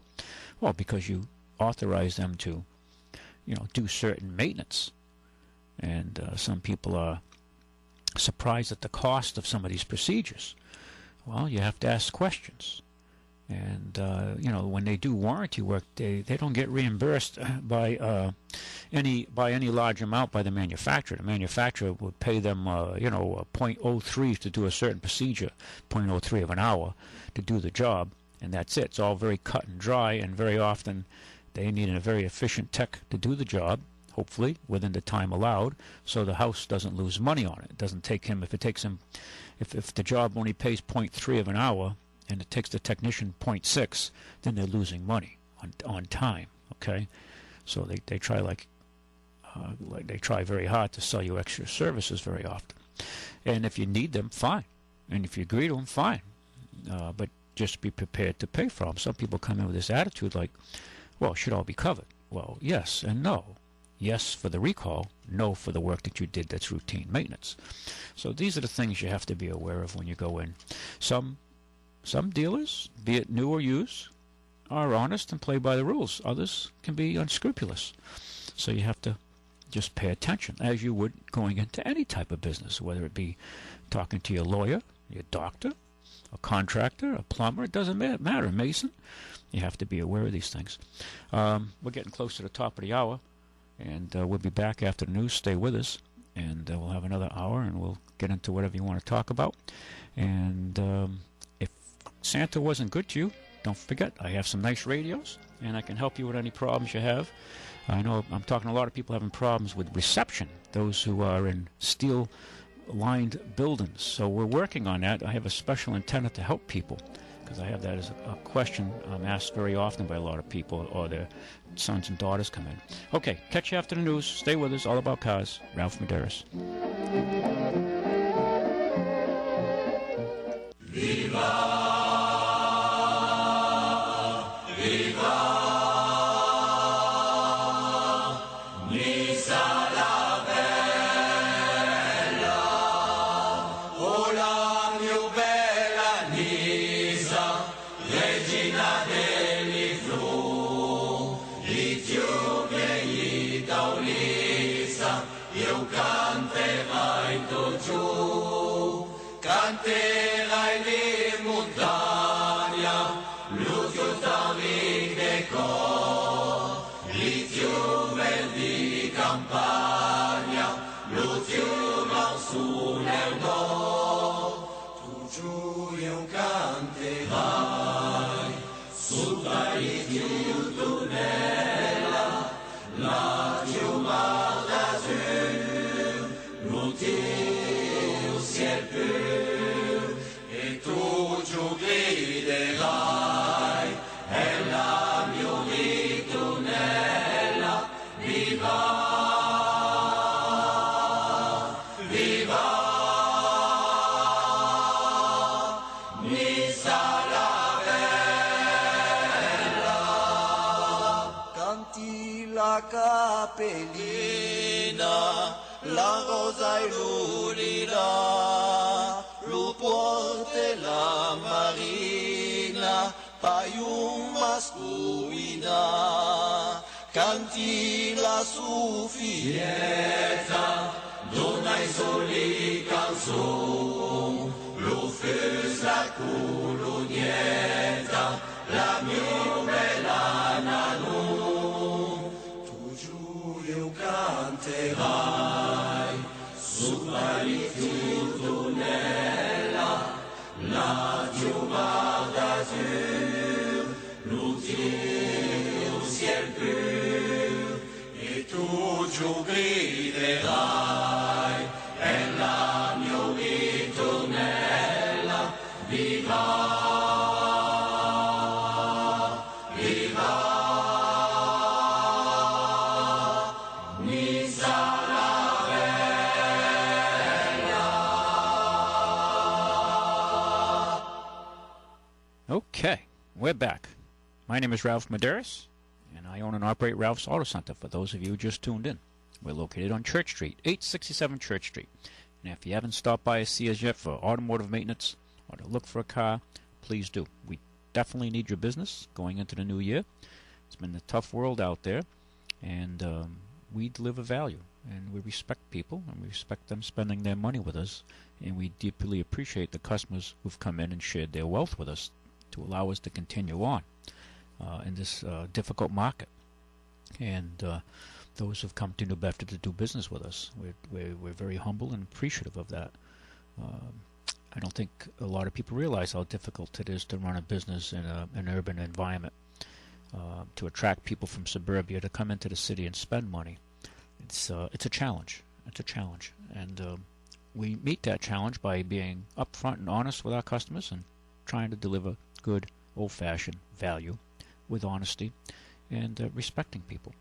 Well, because you authorize them to, do certain maintenance. And some people are surprised at the cost of some of these procedures. Well, you have to ask questions. And, when they do warranty work, they don't get reimbursed by any large amount by the manufacturer. The manufacturer would pay them, a 0.03 to do a certain procedure, 0.03 of an hour to do the job, and that's it. It's all very cut and dry, and very often they need a very efficient tech to do the job, hopefully within the time allowed, so the house doesn't lose money on it. It doesn't take him, if the job only pays 0.3 of an hour, and it takes the technician 0.6, then they're losing money on time, okay? So they try like they try very hard to sell you extra services very often. And if you need them, fine. And if you agree to them, fine. But just be prepared to pay for them. Some people come in with this attitude like, well, it should all be covered. Well, yes and no. Yes for the recall, no for the work that you did that's routine maintenance. So these are the things you have to be aware of when you go in. Some dealers, be it new or used, are honest and play by the rules. Others can be unscrupulous. So you have to just pay attention, as you would going into any type of business, whether it be talking to your lawyer, your doctor, a contractor, a plumber. It doesn't matter, Mason. You have to be aware of these things. We're getting close to the top of the hour. And we'll be back after the news. Stay with us, and we'll have another hour, and we'll get into whatever you want to talk about. And if Santa wasn't good to you, don't forget, I have some nice radios, and I can help you with any problems you have. I know I'm talking to a lot of people having problems with reception, those who are in steel-lined buildings. So we're working on that. I have a special antenna to help people, because I have that as a question I'm asked very often by a lot of people, or their sons and daughters come in. Okay, catch you after the news. Stay with us. All About Cars. Ralph Medeiros. Viva! Viva! Nisa la bella, oh la più bella Nisa, regina degli flu, i fiumi gli Ulissa, io canterai tu giù, canterai le montagna, l'uso d'aride co, i fiumi di campagna, l'uso su nel do, tu giù io canterai, sopra i fiumi tunnella, la fiumar d'azur, l'util ciel pur, e tu giù griderai, e la mio ritornella, viva! Capellina, la rosa e l'urina, l'uporte la marina, paium masculina, canti la suffietta, dona i soli canzoni, lo fes la colognetta, la mia bella nanu. Canterai sopra il fiutonella, la fiumar d'azur, l'util ciel pur, e tu giù griderai, e la mia ritornella, viva! Okay, we're back. My name is Ralph Medeiros, and I own and operate Ralph's Auto Center, for those of you who just tuned in. We're located on Church Street, 867 Church Street. And if you haven't stopped by to see us yet for automotive maintenance or to look for a car, please do. We definitely need your business going into the new year. It's been a tough world out there, and we deliver value, and we respect people, and we respect them spending their money with us, and we deeply appreciate the customers who've come in and shared their wealth with us to allow us to continue on in this difficult market. And those who've come to New Bedford to do business with us, we're very humble and appreciative of that. I don't think a lot of people realize how difficult it is to run a business in an urban environment, to attract people from suburbia to come into the city and spend money. It's a challenge. It's a challenge, and we meet that challenge by being upfront and honest with our customers and trying to deliver good old-fashioned value with honesty and respecting people.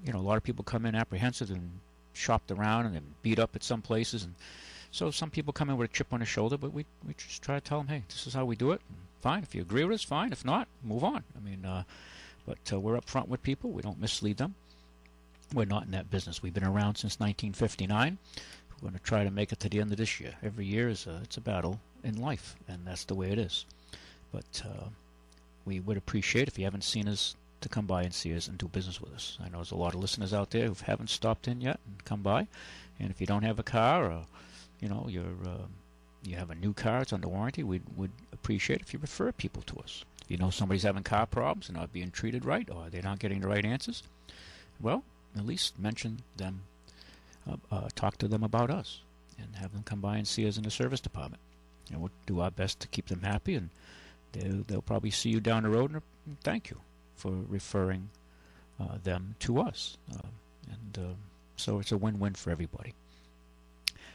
A lot of people come in apprehensive and shopped around and then beat up at some places, and so some people come in with a chip on their shoulder, but we just try to tell them, hey, this is how we do it. And fine, if you agree with us, fine. If not, move on. But we're up front with people. We don't mislead them. We're not in that business. We've been around since 1959. We're going to try to make it to the end of this year. Every year it's a battle in life, and that's the way it is. But we would appreciate if you haven't seen us to come by and see us and do business with us. I know there's a lot of listeners out there who haven't stopped in yet and come by. And if you don't have a car, or you have a new car, it's under warranty, we would appreciate if you refer people to us. If you know somebody's having car problems and not being treated right, or they're not getting the right answers, well, at least mention them, talk to them about us, and have them come by and see us in the service department. And we'll do our best to keep them happy, and they'll probably see you down the road and thank you for referring them to us. So it's a win-win for everybody.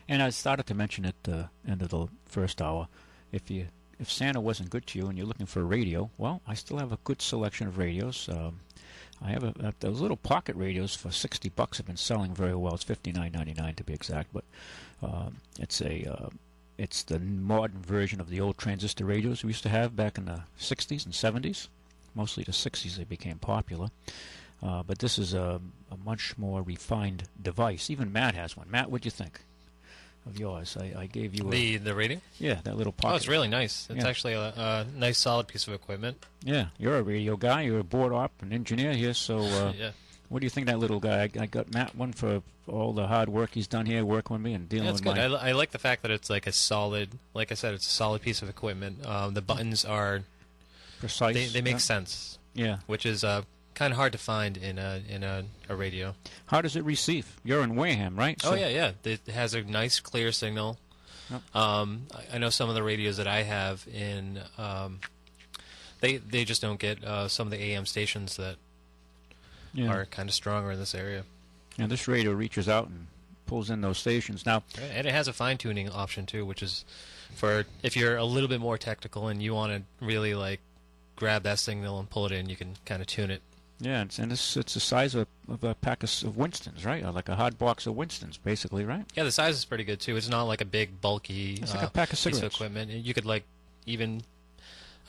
And I started to mention at the end of the first hour, if Santa wasn't good to you and you're looking for a radio, well, I still have a good selection of radios. I have those little pocket radios for $60 have been selling very well. It's $59.99 to be exact, but it's the modern version of the old transistor radios we used to have back in the 60s and 70s. Mostly the 60s they became popular. But this is a much more refined device. Even Matt has one. Matt, what'd you think of yours? I gave you the radio? Yeah, that little pocket. Oh, it's really nice. It's actually a nice, solid piece of equipment. Yeah, you're a radio guy. You're a board op and engineer here, so yeah. What do you think of that little guy? I got Matt one for all the hard work he's done here, working with me and dealing with good. I like the fact that it's like a solid, like I said, it's a solid piece of equipment. The buttons are precise. They make sense. Yeah. Which is kind of hard to find in a radio. How does it receive? You're in Wareham, right? So yeah. It has a nice, clear signal. Yep. I know some of the radios that I have in, they just don't get some of the AM stations that are kind of stronger in this area. And this radio reaches out and pulls in those stations. Now, and it has a fine-tuning option too, which is for if you're a little bit more technical and you want to really like grab that signal and pull it in, you can kind of tune it. Yeah, it's the size of a pack of Winstons, right? Or like a hot box of Winstons, basically, right? Yeah, the size is pretty good too. It's not like a big, bulky it's like a pack of piece of equipment. You could like even,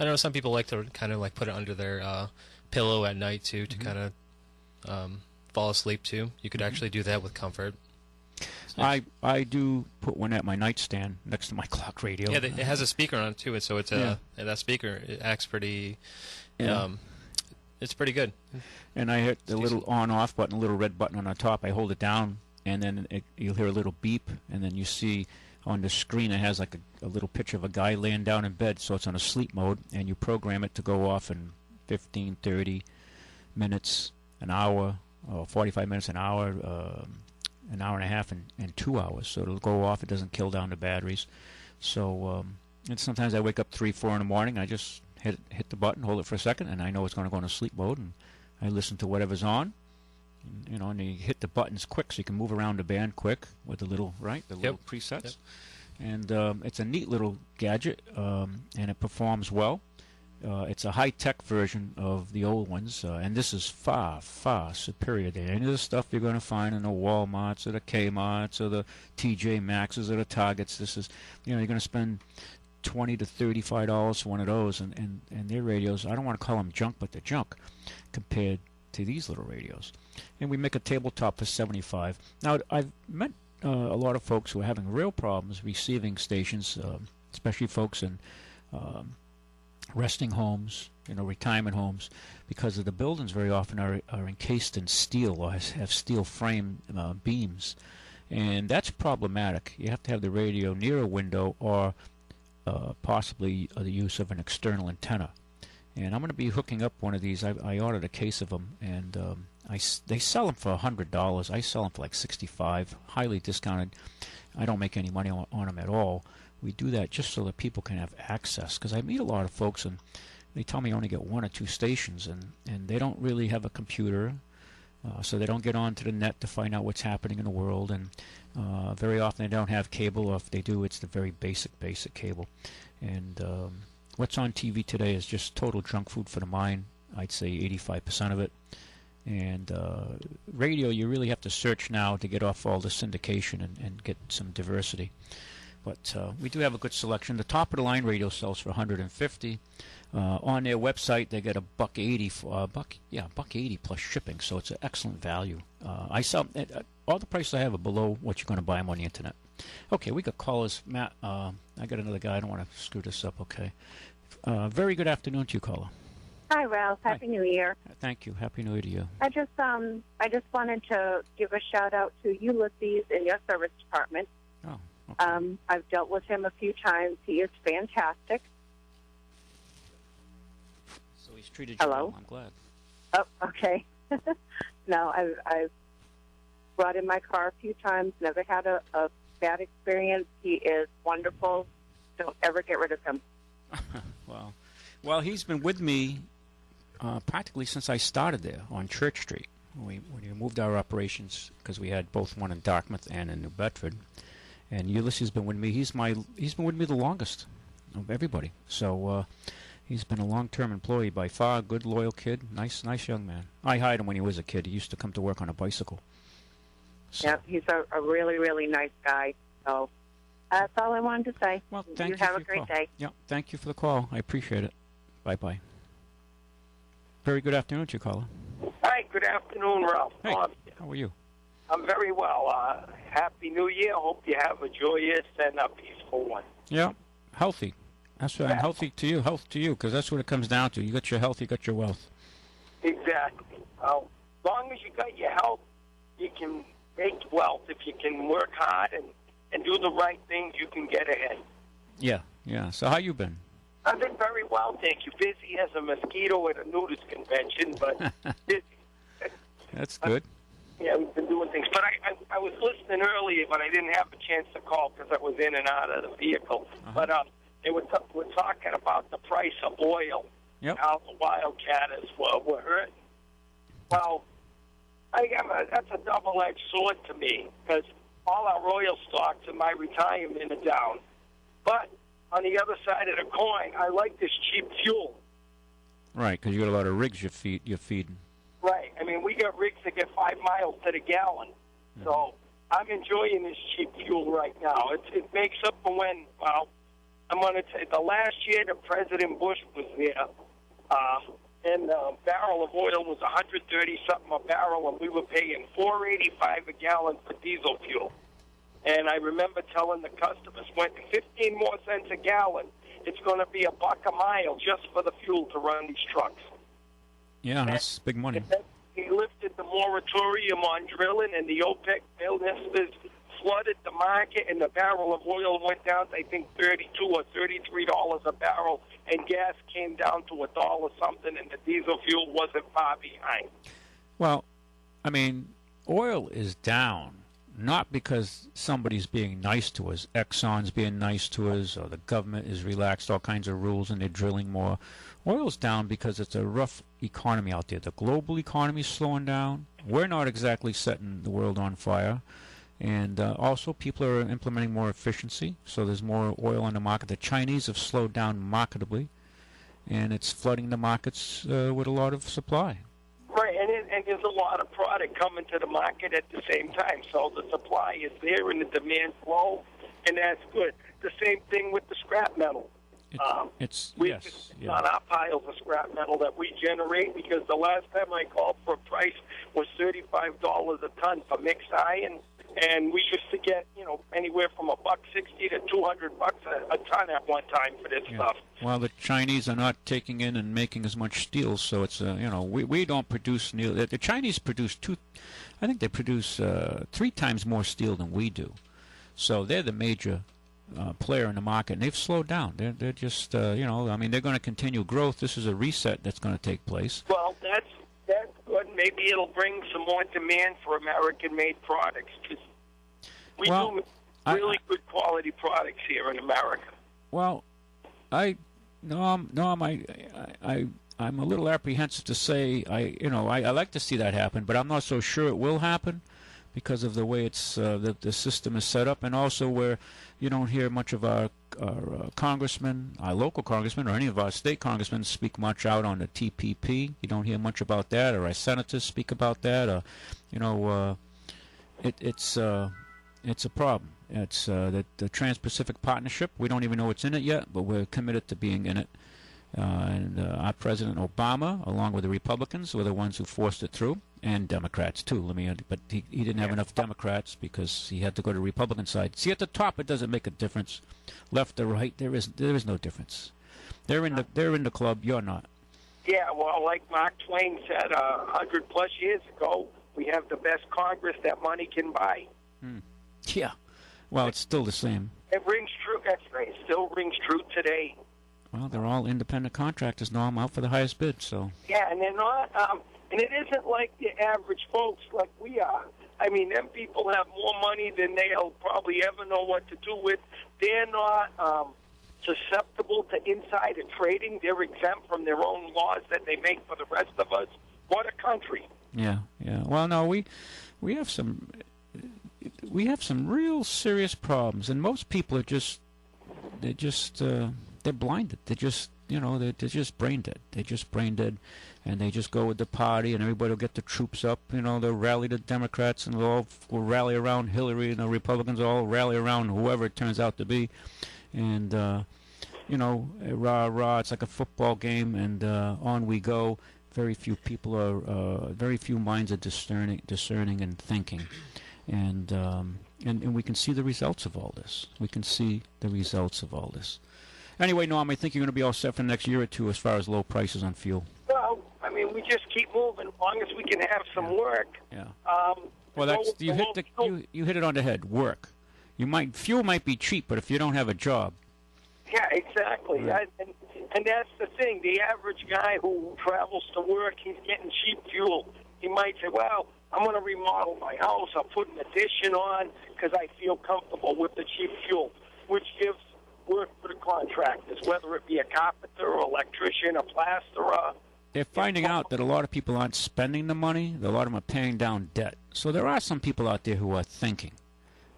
I don't know, some people like to kind of like put it under their pillow at night too, to kind of fall asleep too. You could actually do that with comfort. So I do put one at my nightstand next to my clock radio. Yeah, it has a speaker on it too, so it's that speaker it acts pretty. It's pretty good. And I hit the little on-off button, a little red button on the top. I hold it down, and then you'll hear a little beep, and then you see on the screen it has like a little picture of a guy laying down in bed, so it's on a sleep mode, and you program it to go off in 15, 30 minutes, an hour, or 45 minutes, an hour and a half, and 2 hours. So it'll go off. It doesn't kill down the batteries. So and sometimes I wake up 3, 4 in the morning. I just hit the button, hold it for a second, and I know it's going to go into sleep mode, and I listen to whatever's on. And you hit the buttons quick, so you can move around the band quick with the little little presets. Yep. And it's a neat little gadget, and it performs well. It's a high-tech version of the old ones, and this is far, far superior to any of the stuff you're going to find in the Walmarts or the Kmarts or the TJ Maxxes or the Targets. This is, you're going to spend $20 to $35 for one of those, and their radios, I don't want to call them junk, but they're junk compared to these little radios. And we make a tabletop for $75. Now, I've met a lot of folks who are having real problems receiving stations, especially folks in resting homes, retirement homes, because of the buildings very often are encased in steel or have steel frame beams, and that's problematic. You have to have the radio near a window or possibly the use of an external antenna. And I'm going to be hooking up one of these. I ordered a case of them, and they sell them for $100. I sell them for like $65, highly discounted. I don't make any money on them at all. We do that just so that people can have access, because I meet a lot of folks and they tell me I only get 1 or 2 stations, and they don't really have a computer, so they don't get onto the net to find out what's happening in the world, and very often they don't have cable, or if they do, it's the very basic cable. And what's on TV today is just total junk food for the mind. I'd say 85% of it. And radio, you really have to search now to get off all the syndication and get some diversity. But we do have a good selection. The top of the line radio sells for $150. On their website, they get $180 for $180 plus shipping, so it's an excellent value. I sell all the prices I have are below what you're going to buy them on the internet. Okay, we got callers. Matt, I got another guy. I don't want to screw this up. Okay. Very good afternoon to you, caller. Hi, Ralph. Happy New Year. Thank you. Happy New Year to you. I just wanted to give a shout out to Ulysses in your service department. Oh. Okay. I've dealt with him a few times. He is fantastic. So he's treated you Hello? well. I'm glad. Oh, okay. No, I've brought in my car a few times. Never had a bad experience. He is wonderful. Don't ever get rid of him. Well, he's been with me practically since I started there on Church Street. When we moved our operations, because we had both one in Dartmouth and in New Bedford. And Ulysses has been with me. He's been with me the longest of everybody. So he's been a long-term employee by far. Good, loyal kid. Nice young man. I hired him when he was a kid. He used to come to work on a bicycle. So. Yeah, he's a really, really nice guy. So that's all I wanted to say. Well, thank you. Have a great day. Yeah, thank you for the call. I appreciate it. Bye-bye. Very good afternoon to you, caller. Hi, good afternoon, Ralph. Hey, how are you? I'm very well. Happy New Year. Hope you have a joyous and a peaceful one. Yeah, healthy. That's what healthy to you, health to you, because that's what it comes down to. You got your health, you got your wealth. Exactly. As long as you got your health, you can make wealth. If you can work hard and do the right things, you can get ahead. Yeah. So how you been? I've been very well, thank you. Busy as a mosquito at a nudist convention, but busy. That's good. Yeah, we've been doing things. But I was listening earlier, but I didn't have a chance to call because I was in and out of the vehicle. Uh-huh. But we're talking about the price of oil. Yep. How the wildcatters were hurt. Well, that's a double-edged sword to me because all our oil stocks in my retirement are down. But on the other side of the coin, I like this cheap fuel. Right, because you got a lot of rigs you're feeding. Right. I mean, we got rigs that get 5 miles to the gallon. Mm-hmm. So I'm enjoying this cheap fuel right now. It makes up for when, well, I'm going to say the last year that President Bush was there, and the barrel of oil was $130-something a barrel, and we were paying $4.85 a gallon for diesel fuel. And I remember telling the customers, when 15 more cents a gallon, it's going to be $1 a mile just for the fuel to run these trucks. Yeah, that's big money. He lifted the moratorium on drilling, and the OPEC investors flooded the market, and the barrel of oil went down to, I think, $32 or $33 a barrel, and gas came down to $1 something, and the diesel fuel wasn't far behind. Well, I mean, oil is down, not because somebody's being nice to us, Exxon's being nice to us, or the government is relaxed all kinds of rules and they're drilling more. Oil's down because it's a rough economy out there. The global economy is slowing down. We're not exactly setting the world on fire. And also people are implementing more efficiency, so there's more oil on the market. The Chinese have slowed down marketably, and it's flooding the markets with a lot of supply. Right, and there's a lot of product coming to the market at the same time. So the supply is there and the demand low, and that's good. The same thing with the scrap metal. It's on our piles of scrap metal that we generate, because the last time I called for a price was $35 a ton for mixed iron, and we used to get anywhere from $160 to $200 a ton at one time for this stuff. Well, the Chinese are not taking in and making as much steel, so it's we don't produce steel. The Chinese produce I think they produce 3 times more steel than we do, so they're the major player in the market, and they've slowed down. They're just they're going to continue growth. This is a reset that's going to take place. Well, that's good. Maybe it'll bring some more demand for American-made products. We do really good quality products here in America. Well, I'm a little apprehensive to say I like to see that happen, but I'm not so sure it will happen because of the way it's the system is set up, and also where you don't hear much of our congressmen, our local congressmen, or any of our state congressmen speak much out on the TPP. You don't hear much about that, or our senators speak about that. It's a problem. It's the Trans-Pacific Partnership. We don't even know what's in it yet, but we're committed to being in it. And our President Obama, along with the Republicans, were the ones who forced it through, and Democrats too. But he didn't have enough Democrats because he had to go to the Republican side. See, at the top, it doesn't make a difference. Left or right, there is no difference. They're in the club. You're not. Yeah, well, like Mark Twain said 100+ years ago, we have the best Congress that money can buy. Yeah. Well, it's still the same. It rings true. That's right. It still rings true today. Well, they're all independent contractors now. I'm out for the highest bid, so. Yeah, and they're not, and it isn't like the average folks like we are. I mean, them people have more money than they'll probably ever know what to do with. They're not susceptible to insider trading. They're exempt from their own laws that they make for the rest of us. What a country. Yeah. Well, no, we have some real serious problems, and most people are they're blinded. They're just brain dead. They're just brain dead, and they just go with the party, and everybody will get the troops up. They'll rally the Democrats, and they'll all rally around Hillary, and the Republicans will all rally around whoever it turns out to be. And, rah, it's like a football game, and on we go. Very few people very few minds are discerning and thinking. And we can see the results of all this. Anyway, Norm, I think you're going to be all set for the next year or two as far as low prices on fuel. Well, I mean, we just keep moving as long as we can have some work. Yeah. Well, you hit it on the head. Work. Fuel might be cheap, but if you don't have a job. Yeah, exactly. Right. And that's the thing. The average guy who travels to work, he's getting cheap fuel. He might say, well, I'm going to remodel my house. I'll put an addition on because I feel comfortable with the cheap fuel, which gives work for the contractors, whether it be a carpenter or electrician, a plasterer. They're finding out that a lot of people aren't spending the money. A lot of them are paying down debt. So there are some people out there who are thinking.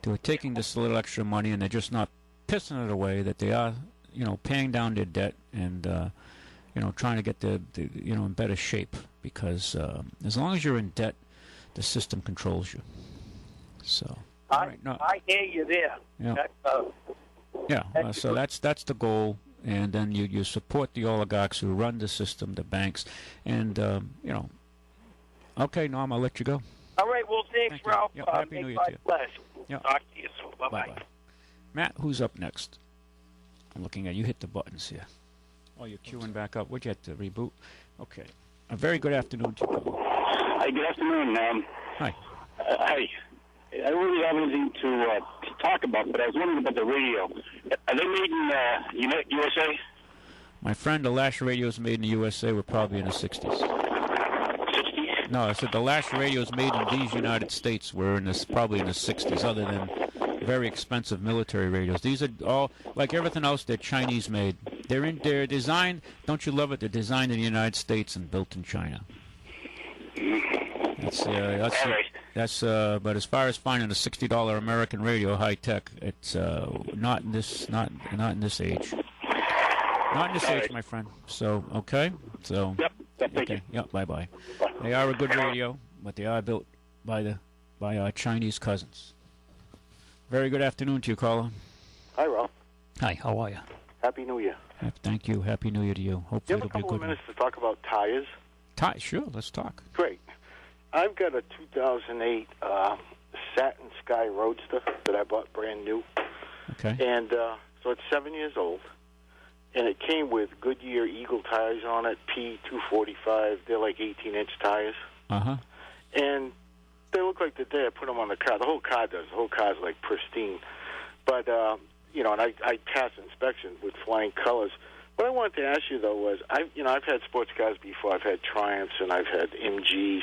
They're taking this little extra money and they're just not pissing it away, that they are, paying down their debt and, trying to get in better shape. Because as long as you're in debt, the system controls you. So I hear you there. Yeah. So that's the goal, and then you support the oligarchs who run the system, the banks, and Okay, Norm, I'll let you go. All right. Well, thanks, Ralph. Yep, Happy New Year to you. Bless. Yep. Talk to you soon. Bye-bye. Matt, who's up next? I'm looking at you. Hit the buttons here. Oh, you're queuing back up. Would you have to reboot? Okay. A very good afternoon to you. Hi, good afternoon. Hi. Hi. I don't really have anything to talk about, but I was wondering about the radio. Are they made in USA? My friend, the last radios made in the USA were probably in the 60s. 60s? No, I said the last radios made in these United States were probably in the 60s, other than very expensive military radios. These are all, like everything else, they're Chinese made. They're designed, don't you love it? They're designed in the United States and built in China. But as far as finding a $60 American radio, high tech, it's not in this age. Not in this age, my friend. So okay. So yep. Thank you. Yep. Bye. They are a good radio, but they are built by our Chinese cousins. Very good afternoon to you, caller. Hi, Ralph. Hi. How are you? Happy New Year. Thank you. Happy New Year to you. Hopefully it'll be a good one. You have a couple of minutes to talk about tires? Sure. Let's talk. Great. I've got a 2008 Satin Sky Roadster that I bought brand new. Okay. And so it's 7 years old. And it came with Goodyear Eagle tires on it, P245. They're like 18-inch tires. Uh-huh. And they look like the day I put them on the car. The whole car does. The whole car's like pristine. But, and I passed inspection with flying colors. What I wanted to ask you, though, was I've had sports cars before. I've had Triumphs and I've had MGs.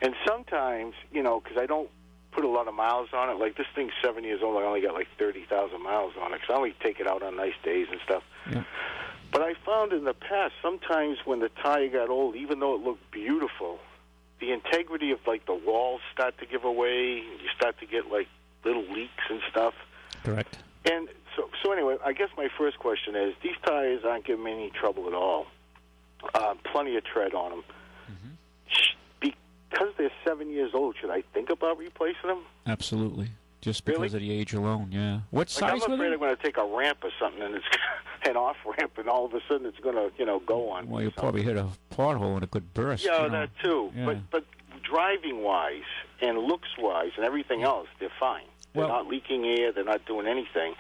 And sometimes, because I don't put a lot of miles on it, like this thing's 7 years old, I only got like 30,000 miles on it, because I only take it out on nice days and stuff. Yeah. But I found in the past, sometimes when the tire got old, even though it looked beautiful, the integrity of like the walls start to give away. You start to get like little leaks and stuff. Correct. And So anyway, I guess my first question is, these tires aren't giving me any trouble at all. Plenty of tread on them. Because they're 7 years old, should I think about replacing them? Absolutely. Just because of the age alone, yeah. What size I'm were afraid they? I'm going to take a ramp or something, and it's an off ramp, and all of a sudden it's going to, go on. Well, you'll probably hit a pothole and a good burst. Yeah, you know. that too. Yeah. But driving-wise and looks-wise and everything else, they're fine. They're not leaking air. They're not doing anything.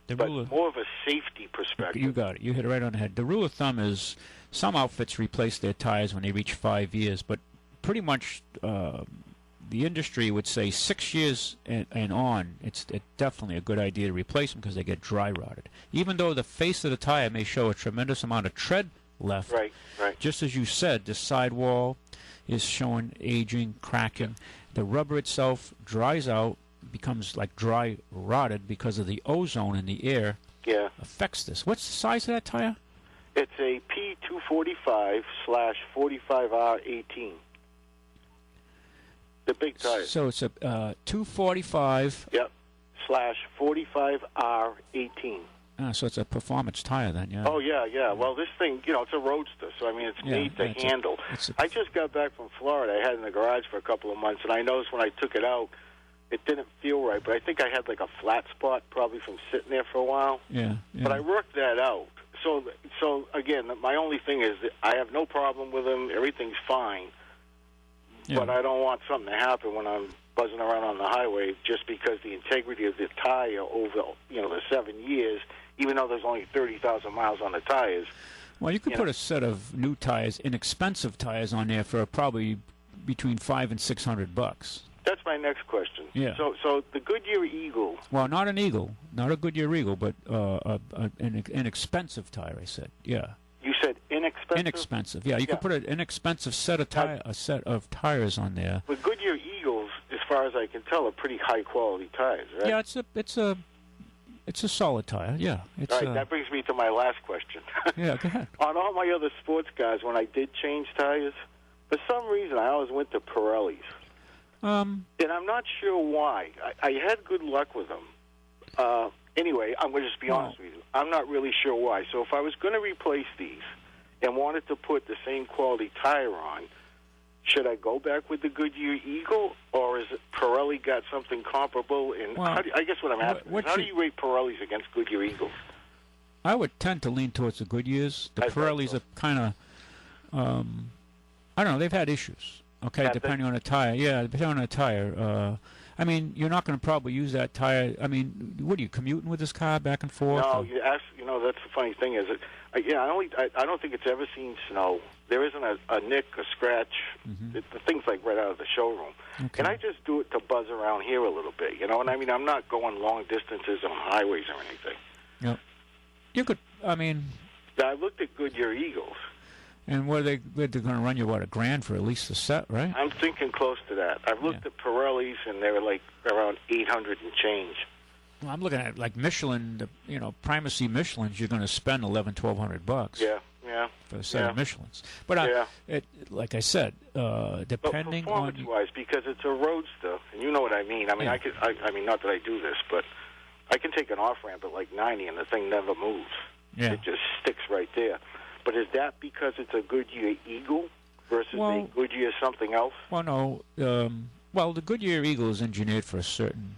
But more of a safety perspective. You got it. You hit it right on the head. The rule of thumb is some outfits replace their tires when they reach 5 years, but pretty much the industry would say 6 years and on, it's definitely a good idea to replace them because they get dry rotted. Even though the face of the tire may show a tremendous amount of tread left, right. Just as you said, the sidewall is showing aging, cracking. The rubber itself dries out, becomes like dry rotted because of the ozone in the air. Yeah. Affects this. What's the size of that tire? It's a P245/45R18. The big tire. So it's a 245. Yep. /45R18. So it's a performance tire then, yeah. Oh, yeah. Well, this thing, it's a roadster, so, it's made to handle. I just got back from Florida. I had it in the garage for a couple of months, and I noticed when I took it out, it didn't feel right, but I think I had like a flat spot probably from sitting there for a while. Yeah. But I worked that out. So again, my only thing is that I have no problem with them. Everything's fine. Yeah. But I don't want something to happen when I'm buzzing around on the highway just because the integrity of the tire over, the 7 years, even though there's only 30,000 miles on the tires. Well, you could put a set of new tires, inexpensive tires on there for probably between $500 and $600. That's my next question. Yeah. So the Goodyear Eagle. Well, not an Eagle, not a Goodyear Eagle, but an inexpensive tire. I said, yeah. You said inexpensive. Inexpensive, yeah. You could put an inexpensive set of tires on there. But Goodyear Eagles, as far as I can tell, are pretty high quality tires, right? Yeah, it's a solid tire. Yeah. All right. That brings me to my last question. Yeah, go ahead. On all my other sports cars, when I did change tires, for some reason I always went to Pirellis. And I'm not sure why. I had good luck with them. Anyway, I'm going to just be honest with you. I'm not really sure why. So if I was going to replace these and wanted to put the same quality tire on, should I go back with the Goodyear Eagle, or is it Pirelli got something comparable? And I guess what I'm asking is, how do you rate Pirellis against Goodyear Eagles? I would tend to lean towards the Goodyears. The Pirellis are kind of, I don't know, they've had issues. Okay, depending on the tire. Yeah, depending on the tire. You're not going to probably use that tire. What are you commuting with this car back and forth? No, that's the funny thing is, I don't think it's ever seen snow. There isn't a nick, a scratch. The thing's like right out of the showroom. Okay. And I just do it to buzz around here a little bit, And I'm not going long distances on highways or anything. Yep. You could, I looked at Goodyear Eagles. And they're going to run you, $1,000 for at least a set, right? I'm thinking close to that. I've looked at Pirellis, and they were like around 800 and change. Well, I'm looking at like Michelin, Primacy Michelins. You're going to spend $1,100-$1,200. Yeah. For a set of Michelins. But like I said, depending but performance-wise, because it's a roadster, and you know what I mean. Not that I do this, but I can take an off ramp at like 90, and the thing never moves. Yeah. It just sticks right there. But is that because it's a Goodyear Eagle versus a Goodyear something else? Well, no. The Goodyear Eagle is engineered for a certain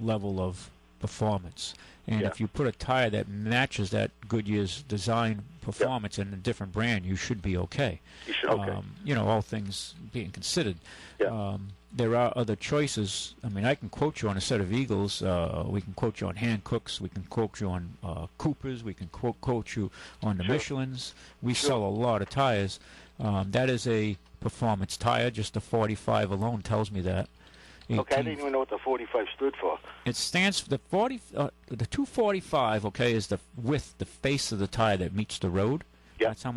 level of performance. And if you put a tire that matches that Goodyear's design performance in a different brand, you should be okay. You should, okay. All things being considered. Yeah. There are other choices. I can quote you on a set of Eagles. We can quote you on Hancooks. We can quote you on Coopers. We can quote you on the Michelins. We sell a lot of tires. That is a performance tire. Just the 45 alone tells me that. 18. Okay, I didn't even know what the 45 stood for. It stands for the 245. Okay, is the width, the face of the tire that meets the road. Yeah. That's how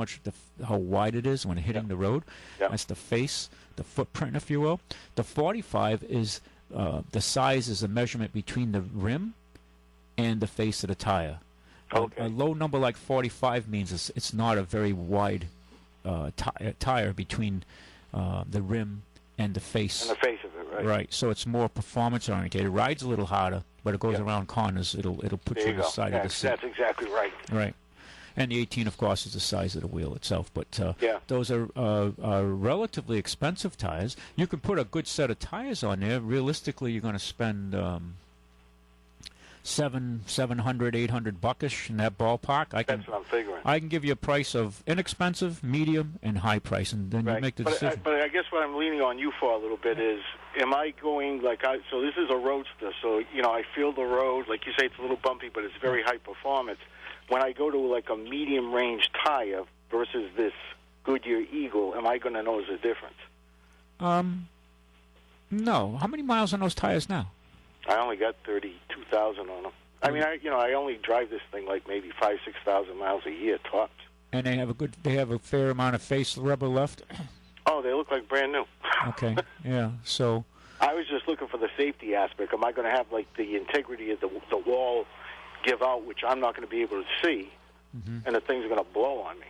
wide it is when hitting the road. Yeah. That's the face, the footprint, if you will. The 45 is the size is a measurement between the rim and the face of the tire. Okay. A low number like 45 means it's not a very wide tire between the rim and the face. And the face of it, Right. So it's more performance oriented. It rides a little harder, but it goes around corners. It'll put you on the side of the seat. That's exactly right. Right. And the 18, of course, is the size of the wheel itself. But those are relatively expensive tires. You can put a good set of tires on there. Realistically, you're going to spend $700, $800 buckish in that ballpark. That's what I'm figuring. I can give you a price of inexpensive, medium, and high price, and then you make the decision. But I guess what I'm leaning on you for a little bit is, am I going so this is a roadster, so I feel the road, like you say, it's a little bumpy, but it's very high performance. When I go to like a medium range tire versus this Goodyear Eagle, am I going to notice a difference? No. How many miles on those tires now? I only got 32,000 on them. I mean, I only drive this thing like maybe 5,000-6,000 miles a year tops. And they have a fair amount of face rubber left. Oh, they look like brand new. Okay, yeah. So I was just looking for the safety aspect. Am I going to have like the integrity of the wall give out, which I'm not going to be able to see, and the thing's going to blow on me?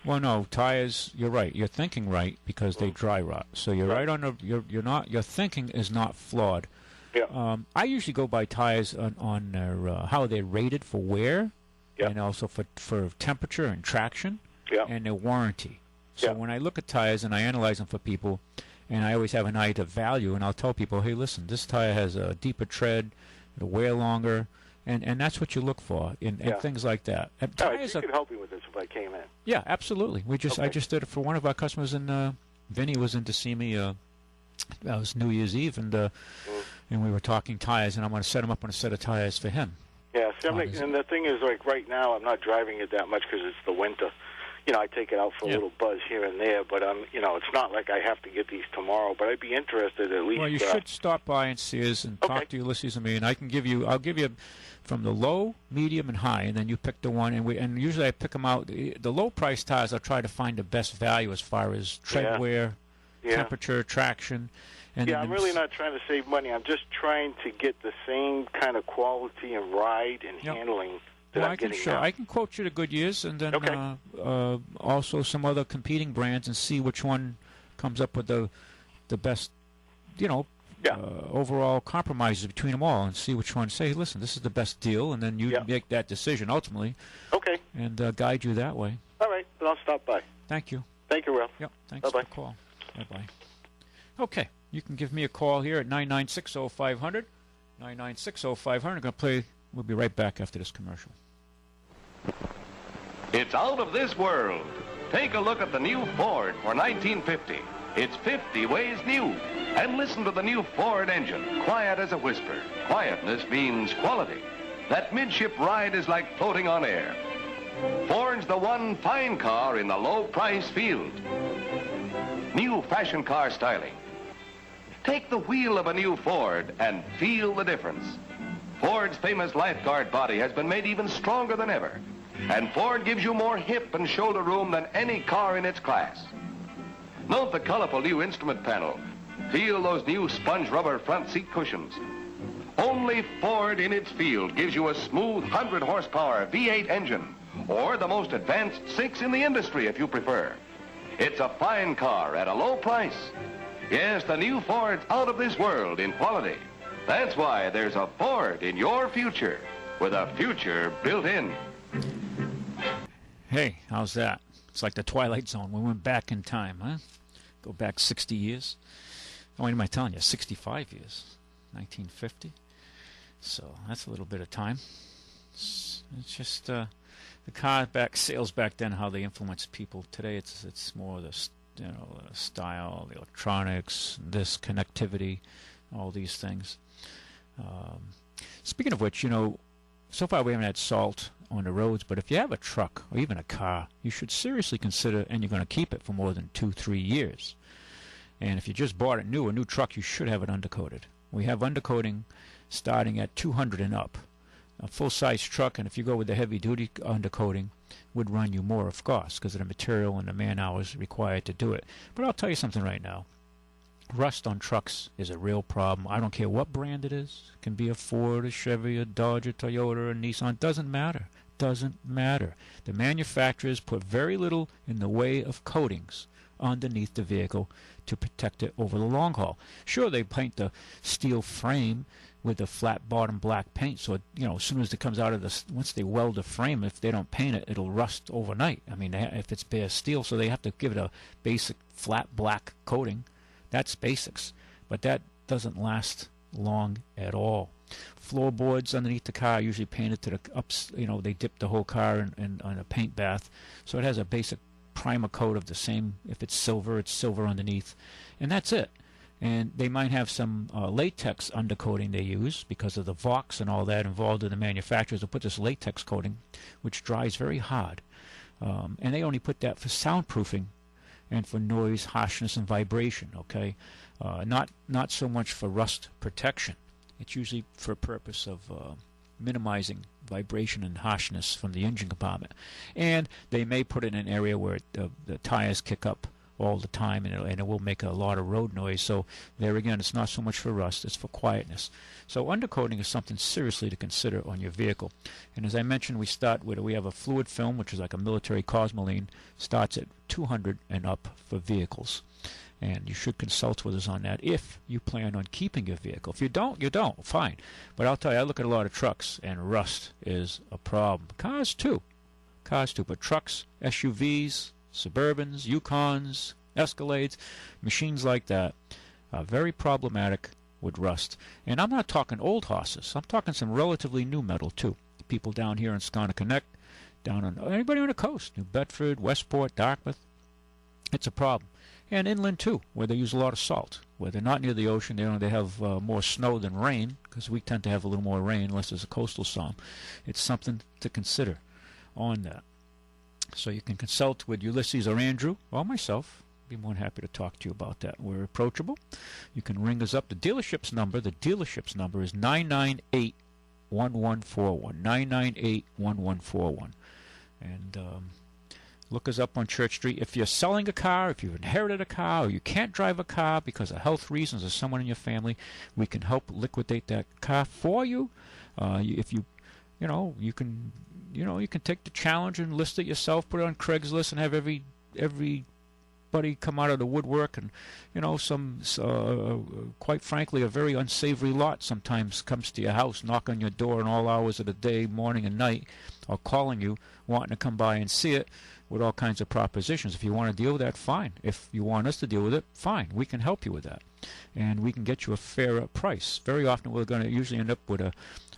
Well, no, tires. You're right. You're thinking right because they dry rot. So you're right on the. You're not. Your thinking is not flawed. Yeah. I usually go by tires on their how they're rated for wear, and also for temperature and traction, and their warranty. So when I look at tires and I analyze them for people, and I always have an eye to value, and I'll tell people, hey, listen, this tire has a deeper tread, it'll wear longer, and that's what you look for, and things like that. And tires you could help me with this if I came in. Yeah, absolutely. I just did it for one of our customers, and Vinny was in to see me. That was New Year's Eve, and we were talking tires, and I'm going to set him up on a set of tires for him. Yeah, and the thing is, like right now, I'm not driving it that much because it's the winter. I take it out for a little buzz here and there, but it's not like I have to get these tomorrow. But I'd be interested at least. Well, you should stop by and see us and talk to Ulysses and me, and I'll give you from the low, medium, and high, and then you pick the one. And usually I pick them out. The low price tires, I'll try to find the best value as far as tread wear, temperature, traction. And I'm really not trying to save money. I'm just trying to get the same kind of quality and ride and handling that I'm getting now. I can quote you the Goodyears, and then also some other competing brands, and see which one comes up with the best, overall compromises between them all, and see which one. Say, listen, this is the best deal, and then you make that decision ultimately. Okay. And guide you that way. All right, then I'll stop by. Thank you. Thank you, Ralph. Yep. Thanks for the call. Bye-bye. Okay. You can give me a call here at 996-0500. 996-0500. We'll be right back after this commercial. It's out of this world. Take a look at the new Ford for 1950. It's 50 ways new. And listen to the new Ford engine, quiet as a whisper. Quietness means quality. That midship ride is like floating on air. Ford's the one fine car in the low-price field. New fashion car styling. Take the wheel of a new Ford and feel the difference. Ford's famous lifeguard body has been made even stronger than ever. And Ford gives you more hip and shoulder room than any car in its class. Note the colorful new instrument panel. Feel those new sponge rubber front seat cushions. Only Ford in its field gives you a smooth 100 horsepower V8 engine, or the most advanced 6 in the industry if you prefer. It's a fine car at a low price. Yes, the new Ford's out of this world in quality. That's why there's a Ford in your future, with a future built in. Hey, how's that? It's like the Twilight Zone. We went back in time, huh? Go back 60 years. Oh, what am I telling you? 65 years. 1950. So that's a little bit of time. It's just the car sales back then, how they influenced people. Today it's more the style, the electronics, this connectivity, all these things. Speaking of which, so far we haven't had salt on the roads, but if you have a truck or even a car, you should seriously consider, and you're going to keep it for more than 2-3 years. And if you just bought it new, a new truck, you should have it undercoated. We have undercoating starting at $200 and up. A full-size truck, and if you go with the heavy-duty undercoating, would run you more, of course, because of the material and the man-hours required to do it. But I'll tell you something right now. Rust on trucks is a real problem. I don't care what brand it is. It can be a Ford, a Chevy, a Dodge, a Toyota, a Nissan. Doesn't matter. Doesn't matter. The manufacturers put very little in the way of coatings underneath the vehicle to protect it over the long haul. Sure, they paint the steel frame with a flat bottom black paint, so as soon as it comes out of once they weld the frame, if they don't paint it, it'll rust overnight. I mean, if it's bare steel, so they have to give it a basic flat black coating. That's basics, but that doesn't last long at all. Floorboards underneath the car are usually painted to the ups. They dip the whole car in a paint bath, so it has a basic primer coat of the same. If it's silver underneath, and that's it. And they might have some latex undercoating they use because of the Vox and all that involved in the manufacturers. They'll put this latex coating, which dries very hard. And they only put that for soundproofing and for noise, harshness, and vibration, okay? Not so much for rust protection. It's usually for a purpose of minimizing vibration and harshness from the engine compartment. And they may put it in an area where the tires kick up all the time, and it will make a lot of road noise. So there again, it's not so much for rust, it's for quietness. So undercoating is something seriously to consider on your vehicle. And as I mentioned, we have a fluid film, which is like a military cosmoline, starts at 200 and up for vehicles. And you should consult with us on that if you plan on keeping your vehicle. If you don't, you don't. Fine. But I'll tell you, I look at a lot of trucks, and rust is a problem. Cars too. But trucks, SUVs, Suburbans, Yukons, Escalades, machines like that are very problematic with rust. And I'm not talking old horses. I'm talking some relatively new metal too. People down here in Sconner Connect, anybody on the coast, New Bedford, Westport, Dartmouth, it's a problem. And inland too, where they use a lot of salt. Where they're not near the ocean, they have more snow than rain, because we tend to have a little more rain unless there's a coastal storm. It's something to consider on that. So you can consult with Ulysses or Andrew or myself. Be more than happy to talk to you about that. We're approachable. You can ring us up. The dealership's number is 998-1141. 998-1141. And look us up on Church Street. If you're selling a car, if you've inherited a car, or you can't drive a car because of health reasons or someone in your family, we can help liquidate that car for you. If you can take the challenge and list it yourself, put it on Craigslist, and have everybody come out of the woodwork. And quite frankly, a very unsavory lot sometimes comes to your house, knock on your door in all hours of the day, morning and night, or calling you, wanting to come by and see it with all kinds of propositions. If you want to deal with that, fine. If you want us to deal with it, fine. We can help you with that, and we can get you a fairer price. Very often, we're going to usually end up with a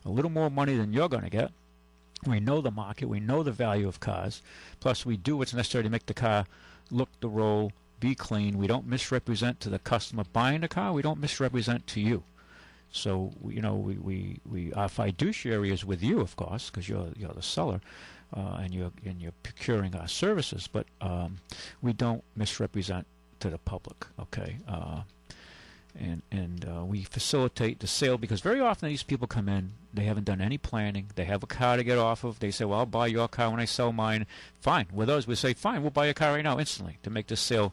little more money than you're going to get. We know the market. We know the value of cars. Plus, we do what's necessary to make the car look the roll, be clean. We don't misrepresent to the customer buying the car. We don't misrepresent to you. So, our fiduciary is with you, of course, because you're the seller, and you're procuring our services. But we don't misrepresent to the public. Okay. And we facilitate the sale, because very often these people come in, they haven't done any planning, they have a car to get off of, they say, well, I'll buy your car when I sell mine. Fine. With us, we say, fine, we'll buy your car right now instantly to make the sale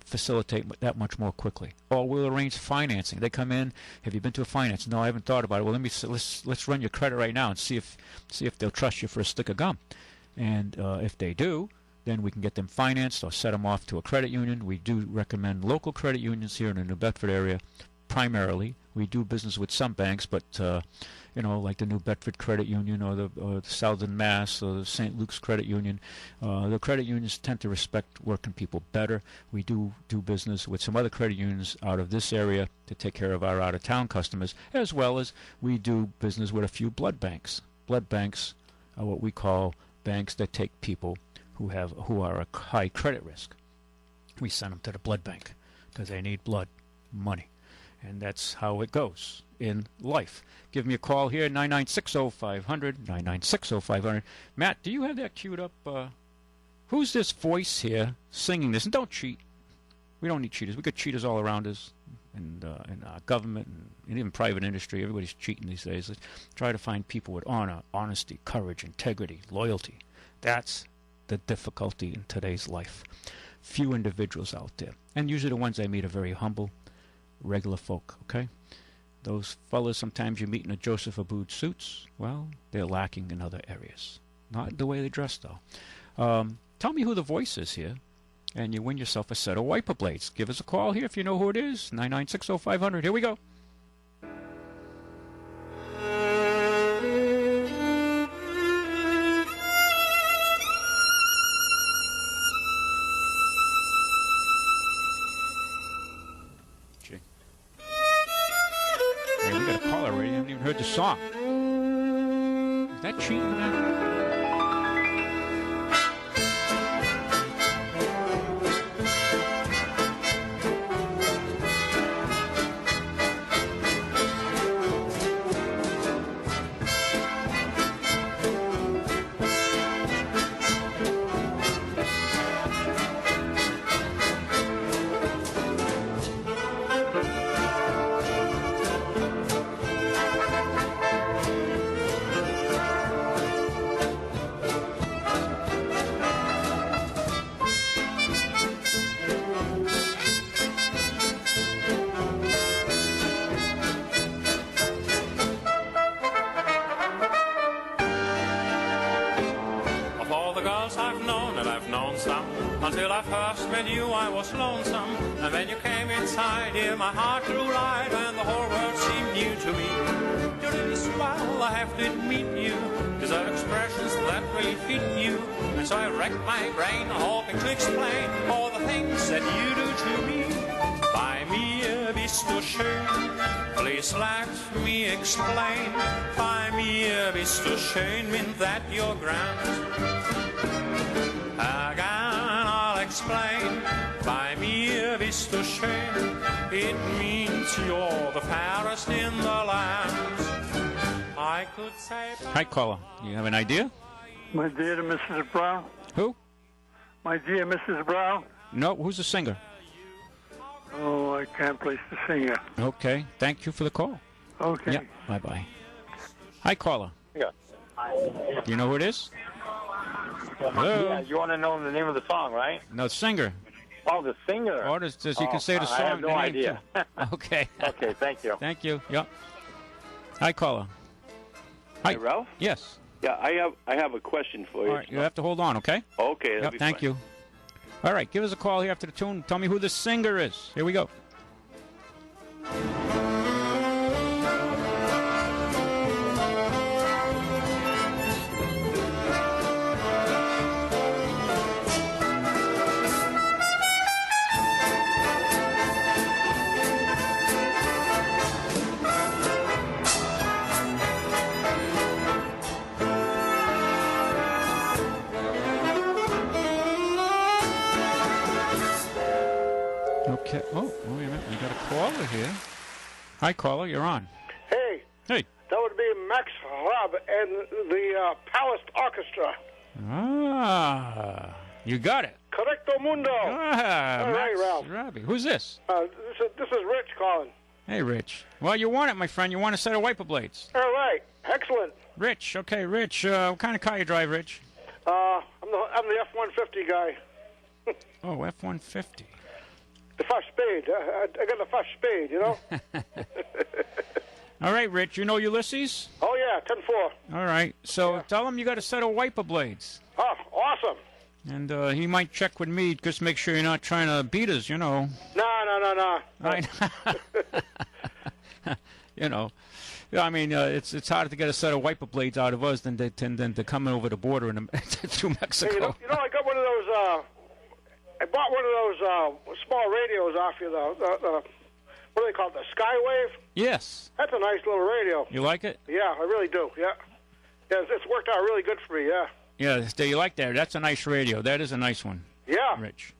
facilitate that much more quickly. Or we'll arrange financing. They come in, have you been to a finance? No, I haven't thought about it. Well, let's run your credit right now and see if they'll trust you for a stick of gum. And if they do, then we can get them financed or set them off to a credit union. We do recommend local credit unions here in the New Bedford area primarily. We do business with some banks, but like the New Bedford Credit Union or the Southern Mass or the St. Luke's Credit Union. The credit unions tend to respect working people better. We do business with some other credit unions out of this area to take care of our out-of-town customers, as well as we do business with a few blood banks. Blood banks are what we call banks that take people who are a high credit risk. We send them to the blood bank because they need blood, money. And that's how it goes in life. Give me a call here, 996-0500, 996-0500. Matt, do you have that queued up? Who's this voice here singing this? And don't cheat. We don't need cheaters. We got cheaters all around us in our government and even private industry. Everybody's cheating these days. Let's try to find people with honor, honesty, courage, integrity, loyalty. That's the difficulty in today's life. Few individuals out there. And usually the ones I meet are very humble, regular folk, okay? Those fellas sometimes you meet in a Joseph Abboud suits, well, they're lacking in other areas. Not the way they dress, though. Tell me who the voice is here. and you win yourself a set of wiper blades. Give us a call here if you know who it is. 9960500. Here we go. Hey, we got a call already. I haven't even heard the song. Is that cheating, man? Until I first met you, I was lonesome. And when you came inside here, my heart grew light, and the whole world seemed new to me. You really smile, I have to admit you. These are expressions that really fit you. And so I racked my brain, hoping to explain all the things that you do to me. Bei mir bist du schön, please let me explain. Bei mir bist du schön, mean that you're grand. Again I'll explain. Bei mir bist du schön. It means you're the fairest in the land. I could say... Hi, caller. You have an idea? My dear Mrs. Brown. Who? My dear Mrs. Brown. No, who's the singer? Oh, I can't place the singer. Okay. Thank you for the call. Okay. Yeah. Bye-bye. Hi, caller. Yeah. Do you know who it is? Hello? Yeah, you want to know the name of the song, right? No, singer. Oh, the singer. Or you can say the song. I have no idea. Okay. Okay, thank you. Thank you. Yep. Hi, caller. Hi, Ralph? Yes. Yeah, I have a question for you. All right, you have to hold on, okay? Okay. Yep, thank you. All right, give us a call here after the tune. Tell me who the singer is. Here we go. Okay. Oh, wait a minute. We got a caller here. Hi, caller. You're on. Hey. Hey. That would be Max Raab and the Palace Orchestra. Ah, you got it. Correcto mundo. Ah, All right, Max Ralph. Rabi. Who's this? This is Rich calling. Hey, Rich. Well, you want it, my friend. You want a set of wiper blades. All right. Excellent. Rich. Okay, Rich. What kind of car you drive, Rich? I'm the F-150 guy. Oh, F-150. The first spade. I got the first spade, you know? All right, Rich. You know Ulysses? Oh, yeah, 10-4. All right. So tell him you got a set of wiper blades. Oh, awesome. And he might check with me, just make sure you're not trying to beat us, you know. No. Right. You know. Yeah, I mean, it's harder to get a set of wiper blades out of us than to come over the border through Mexico. Hey, you know, I got one of those... I bought one of those small radios off you, what do they call it, the Skywave? Yes. That's a nice little radio. You like it? Yeah, I really do, yeah. Yeah, it's worked out really good for me, yeah. Yeah, you like that. That's a nice radio. That is a nice one. Yeah. Rich.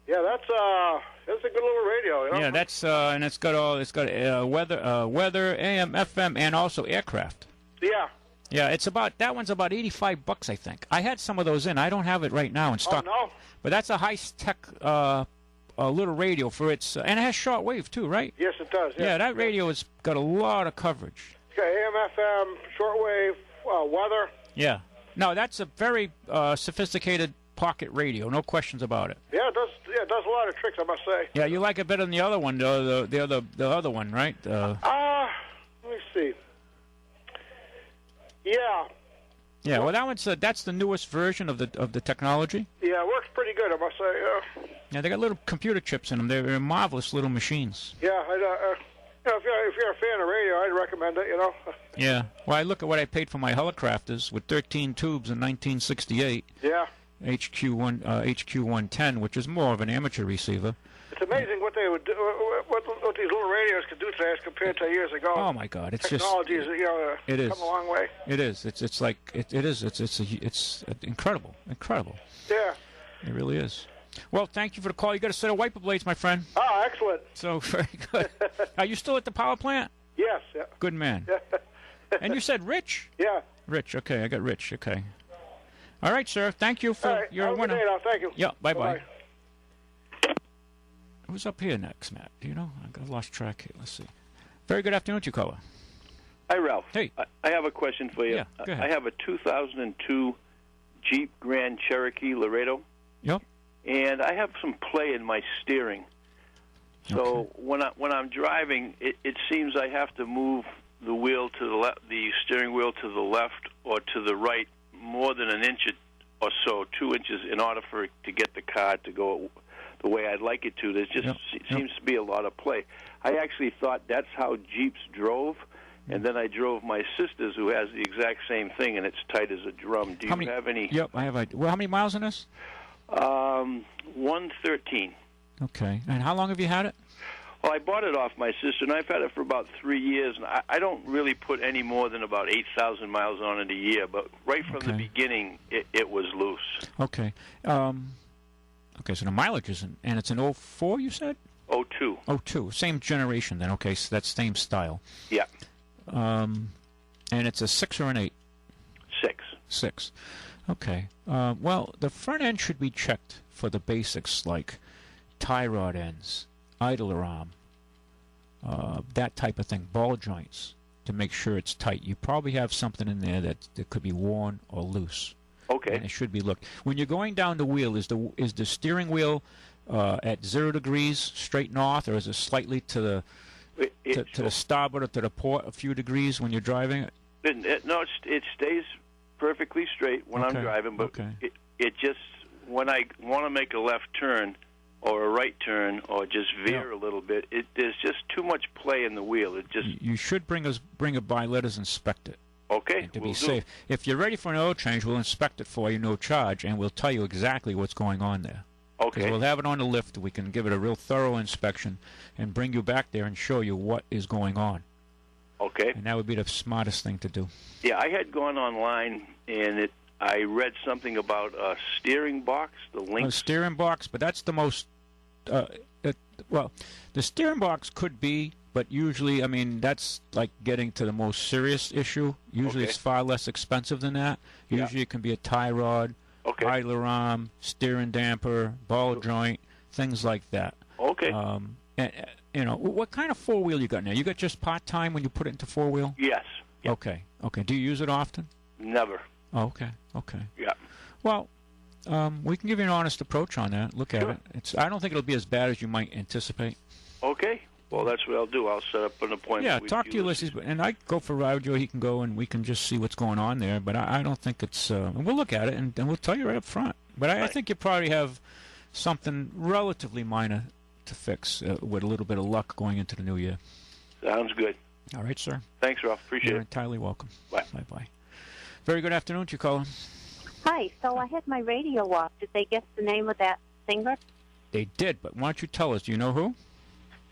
Yeah, that's a good little radio, you know? Yeah, that's and it's got weather, AM, FM, and also aircraft. Yeah. Yeah, that one's about $85, I think. I had some of those in. I don't have it right now in stock. Oh, no? But that's a high-tech little radio for its... and it has shortwave, too, right? Yes, it does. Yeah, that radio has got a lot of coverage. It's got AM, FM, shortwave, weather. Yeah. No, that's a very sophisticated pocket radio. No questions about it. Yeah, it does a lot of tricks, I must say. Yeah, you like it better than the other one, the other one, right? Let me see. Yeah. Yeah, well, that's the newest version of the technology. Yeah, it works pretty good, I must say. Yeah, they got little computer chips in them. They're marvelous little machines. Yeah, if you're a fan of radio, I'd recommend it. Yeah. Well, I look at what I paid for my Helicrafters with 13 tubes in 1968. Yeah. HQ110, which is more of an amateur receiver. It's amazing what they would do, what these little radios could do today as compared to years ago. Oh my God! It's technology just it is come a long way. It is. It's like it is. It's incredible. Yeah. It really is. Well, thank you for the call. You got a set of wiper blades, my friend. Oh, excellent. So very good. Are you still at the power plant? Yes. Yeah. Good man. And you said Rich? Yeah. Rich. Okay, I got Rich. Okay. All right, sir. Thank you for your winner. Good day now. Thank you. Yeah. Bye-bye. Who's up here next, Matt? Do you know? I lost track here. Let's see. Very good afternoon to you, caller. Hi, Ralph. Hey. I have a question for you. Yeah, go ahead. I have a 2002 Jeep Grand Cherokee Laredo. Yep. And I have some play in my steering. So when I'm driving, it seems I have to move the wheel to the left, the steering wheel to the left or to the right more than an inch or so, 2 inches, in order for it to get the car to go the way I'd like it to. There just seems to be a lot of play. I actually thought that's how Jeeps drove, and then I drove my sister's, who has the exact same thing, and it's tight as a drum. Do you have any? Yep, I have. Well, how many miles in this? 113. Okay. And how long have you had it? Well, I bought it off my sister, and I've had it for about 3 years, and I don't really put any more than about 8,000 miles on it a year, but right from the beginning, it was loose. Okay. Okay, so the mileage isn't, and it's an 04, you said? 02. 02, same generation then. Okay, so that's same style. Yeah. And it's a 6 or an 8? 6. 6. Okay. Well, the front end should be checked for the basics like tie rod ends, idler arm, that type of thing, ball joints, to make sure it's tight. You probably have something in there that could be worn or loose. Okay. And it should be looked. When you're going down the wheel, is the steering wheel at 0 degrees straight north, or is it slightly to the to the starboard or to the port a few degrees when you're driving it? No, it stays perfectly straight when I'm driving, but it just, when I want to make a left turn or a right turn or just veer a little bit, there's just too much play in the wheel. It just You should bring it by, let us inspect it. Okay, to be safe. If you're ready for an oil change, we'll inspect it for you, no charge, and we'll tell you exactly what's going on there. Okay. We'll have it on the lift. We can give it a real thorough inspection and bring you back there and show you what is going on. Okay. And that would be the smartest thing to do. Yeah, I had gone online, and I read something about a steering box, the link. A steering box, but that's the most... well, the steering box could be... But usually, I mean, that's like getting to the most serious issue. Usually it's far less expensive than that. Usually it can be a tie rod, idler arm, steering damper, ball joint, things like that. Okay. And, you know, what kind of four-wheel you got now? You got just part-time when you put it into four-wheel? Yes. Yep. Okay. Okay. Do you use it often? Never. Oh, okay. Okay. Yeah. Well, we can give you an honest approach on that. Look at it. I don't think it'll be as bad as you might anticipate. Okay. Well, that's what I'll do. I'll set up an appointment. Yeah, talk to Ulysses, and I go for a ride with Joe. He can go, and we can just see what's going on there. But I don't think it's... and we'll look at it, and we'll tell you right up front. But I think you probably have something relatively minor to fix with a little bit of luck going into the new year. Sounds good. All right, sir. Thanks, Ralph. Appreciate You're it. entirely welcome. Bye. Bye-bye. Very good afternoon to you, Colin. Hi. So I had my radio off. Did they guess the name of that singer? They did, but why don't you tell us? Do you know who?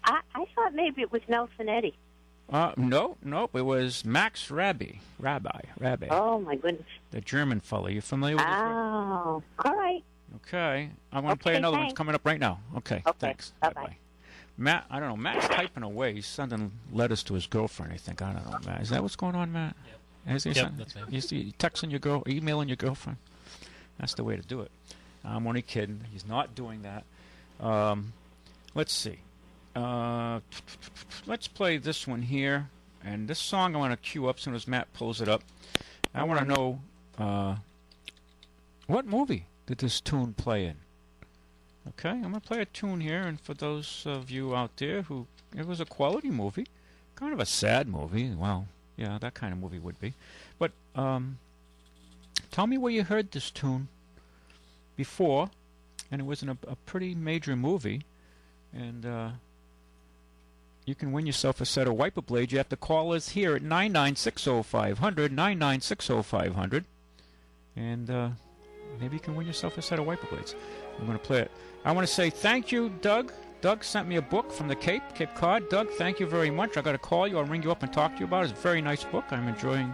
I thought maybe it was Nelson Eddy. No, it was Max Rabbi. Oh, my goodness. The German fellow. You familiar with this? Oh, all right. Okay. I want to play another one. It's coming up right now. Okay, thanks. Bye-bye. Matt, I don't know. Matt's typing away. He's sending letters to his girlfriend, I think. I don't know, Matt. Is that what's going on, Matt? Yep. That's me. He's texting your emailing your girlfriend? That's the way to do it. I'm only kidding. He's not doing that. Let's see. Let's play this one here. And this song I want to cue up as soon as Matt pulls it up. I want to know what movie did this tune play in? Okay, I'm going to play a tune here. And for those of you out there who... It was a quality movie. Kind of a sad movie. Well, yeah, that kind of movie would be. But tell me where you heard this tune before, and it was in a pretty major movie, and you can win yourself a set of wiper blades. You have to call us here at 9960500, 9960500, and maybe you can win yourself a set of wiper blades. I'm going to play it. I want to say thank you, Doug. Doug sent me a book from the Cape Cod. Doug, thank you very much. I got to call you. I'll ring you up and talk to you about it. It's a very nice book. I'm enjoying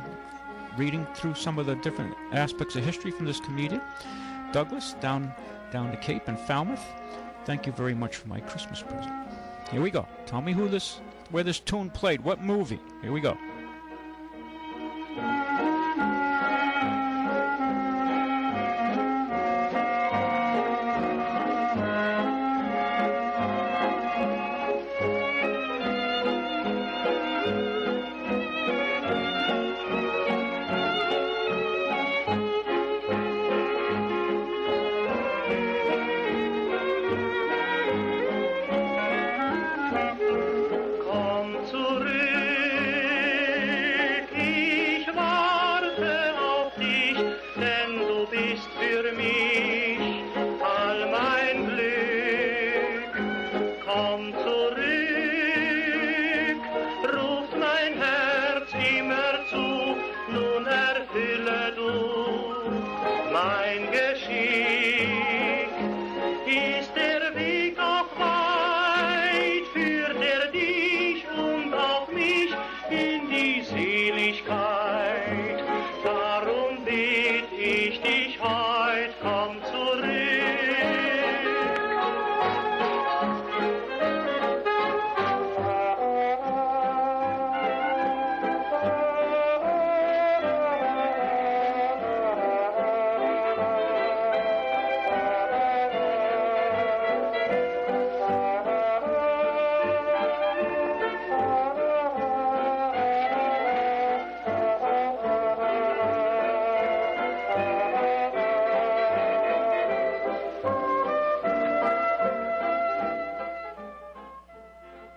reading through some of the different aspects of history from this comedian. Douglas, down the Cape in Falmouth. Thank you very much for my Christmas present. Here we go. Tell me where this tune played. What movie? Here we go.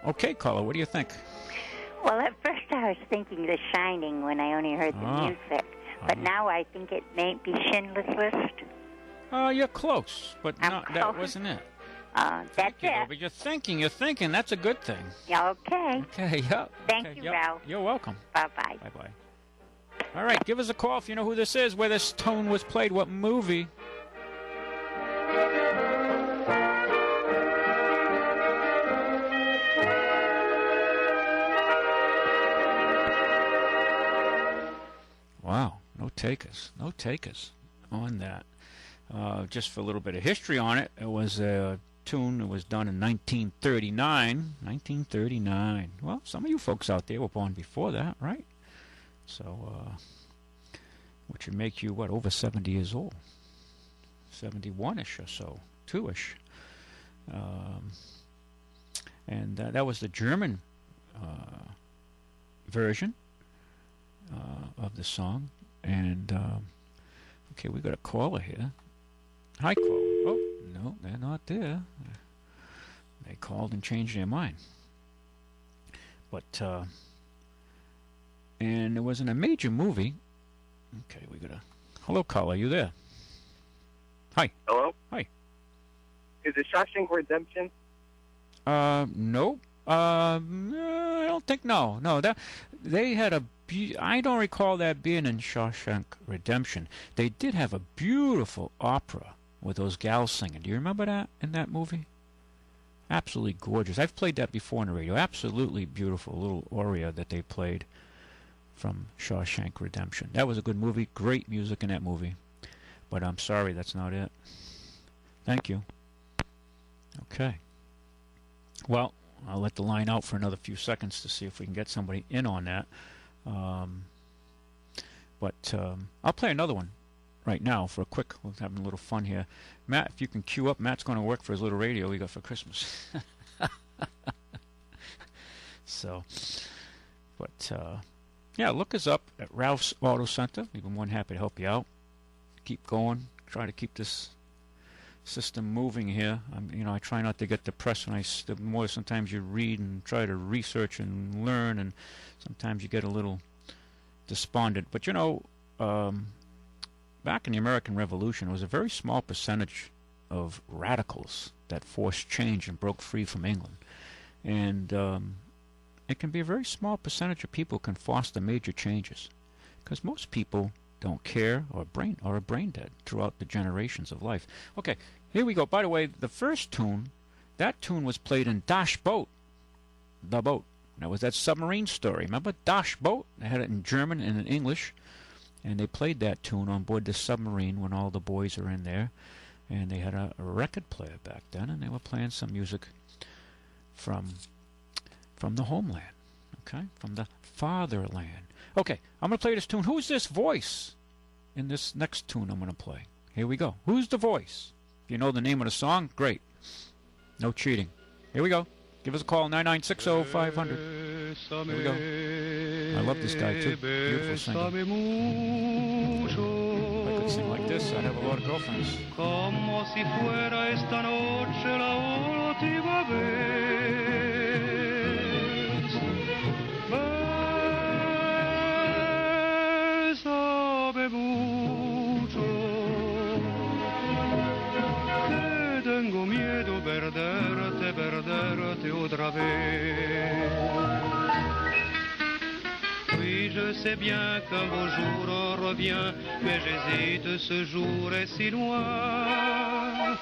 Okay, caller, what do you think? Well, at first I was thinking The Shining when I only heard the music. But now I think it may be Schindler's List. You're close, but that wasn't it. That's it. But you're thinking. That's a good thing. Yeah, okay. Okay, yeah. Thank you, Ralph. You're welcome. Bye-bye. Bye-bye. All right, give us a call if you know who this is, where this tune was played, what movie. Wow, no takers on that. Just for a little bit of history on it, it was a tune that was done in 1939. 1939. Well, some of you folks out there were born before that, right? So, which would make you, over 70 years old? 71-ish or so, 2-ish. And that was the German version of the song. And okay, we got a caller here. Hi, caller. Oh, no, they're not there. They called and changed their mind. But and it was in a major movie. Okay, we got a hello, caller. Are you there? Hi. Hello. Hi. Is it Shawshank Redemption? No. I don't think no. That they had a. I don't recall that being in Shawshank Redemption. They did have a beautiful opera with those gals singing. Do you remember that in that movie? Absolutely gorgeous. I've played that before on the radio. Absolutely beautiful little aria that they played from Shawshank Redemption. That was a good movie. Great music in that movie. But I'm sorry, that's not it. Thank you. Okay. Well, I'll let the line out for another few seconds to see if we can get somebody in on that. But I'll play another one right now for a quick. We're having a little fun here. Matt, if you can cue up, Matt's going to work for his little radio we got for Christmas. So, but yeah, look us up at Ralph's Auto Center. We'd be more than happy to help you out. Keep going. Try to keep this system moving here. I try not to get depressed when the more sometimes you read and try to research and learn, and sometimes you get a little despondent. But back in the American Revolution, it was a very small percentage of radicals that forced change and broke free from England. And it can be a very small percentage of people can foster major changes, because most people don't care or are brain dead throughout the generations of life. Okay, here we go. By the way, the first tune, that tune was played in Das Boot, The Boat. That was that submarine story. Remember Das Boot? They had it in German and in English, and they played that tune on board the submarine when all the boys are in there. And they had a record player back then, and they were playing some music from the homeland, okay, from the fatherland. Okay, I'm going to play this tune. Who's this voice in this next tune I'm going to play? Here we go. Who's the voice? If you know the name of the song, great. No cheating. Here we go. Give us a call, 9960-500. Here we go. I love this guy, too. Beautiful singer. If I could sing like this, I'd have a lot of girlfriends. Como si fuera esta noche la última vez. Bésame mucho, que tengo miedo perderte otra vez. Oui, je sais bien qu'un beau jour revient, mais j'hésite, ce jour est si loin.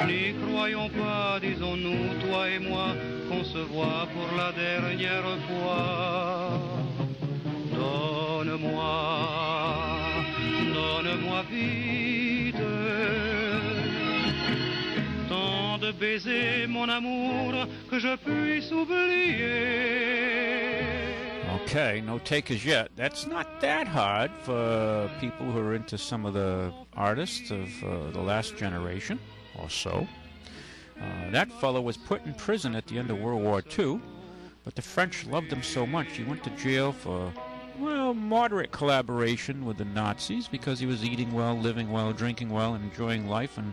N'y croyons pas, disons-nous, toi et moi, qu'on se voit pour la dernière fois. Donne-moi vite tant de baisers, mon amour, que je puisse oublier. Okay, no takers yet. That's not that hard for people who are into some of the artists of the last generation or so. That fellow was put in prison at the end of World War II, but the French loved him so much he went to jail for, well, moderate collaboration with the Nazis because he was eating well, living well, drinking well, and enjoying life and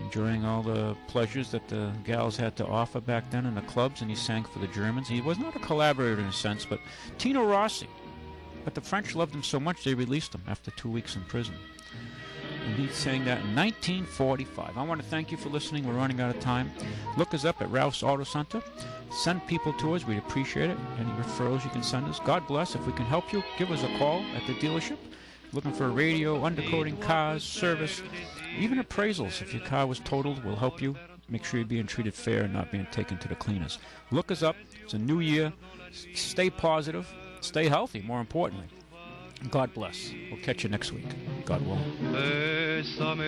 enjoying all the pleasures that the gals had to offer back then in the clubs, and he sang for the Germans. He was not a collaborator in a sense, but Tino Rossi. But the French loved him so much they released him after 2 weeks in prison. And he sang that in 1945. I want to thank you for listening. We're running out of time. Look us up at Ralph's Auto Center. Send people to us. We'd appreciate it. Any referrals you can send us. God bless. If we can help you, give us a call at the dealership. Looking for radio, undercoating, cars, service, even appraisals. If your car was totaled, we'll help you. Make sure you're being treated fair and not being taken to the cleaners. Look us up. It's a new year. Stay positive. Stay healthy, more importantly. God bless. We'll catch you next week. God willing. Bésame,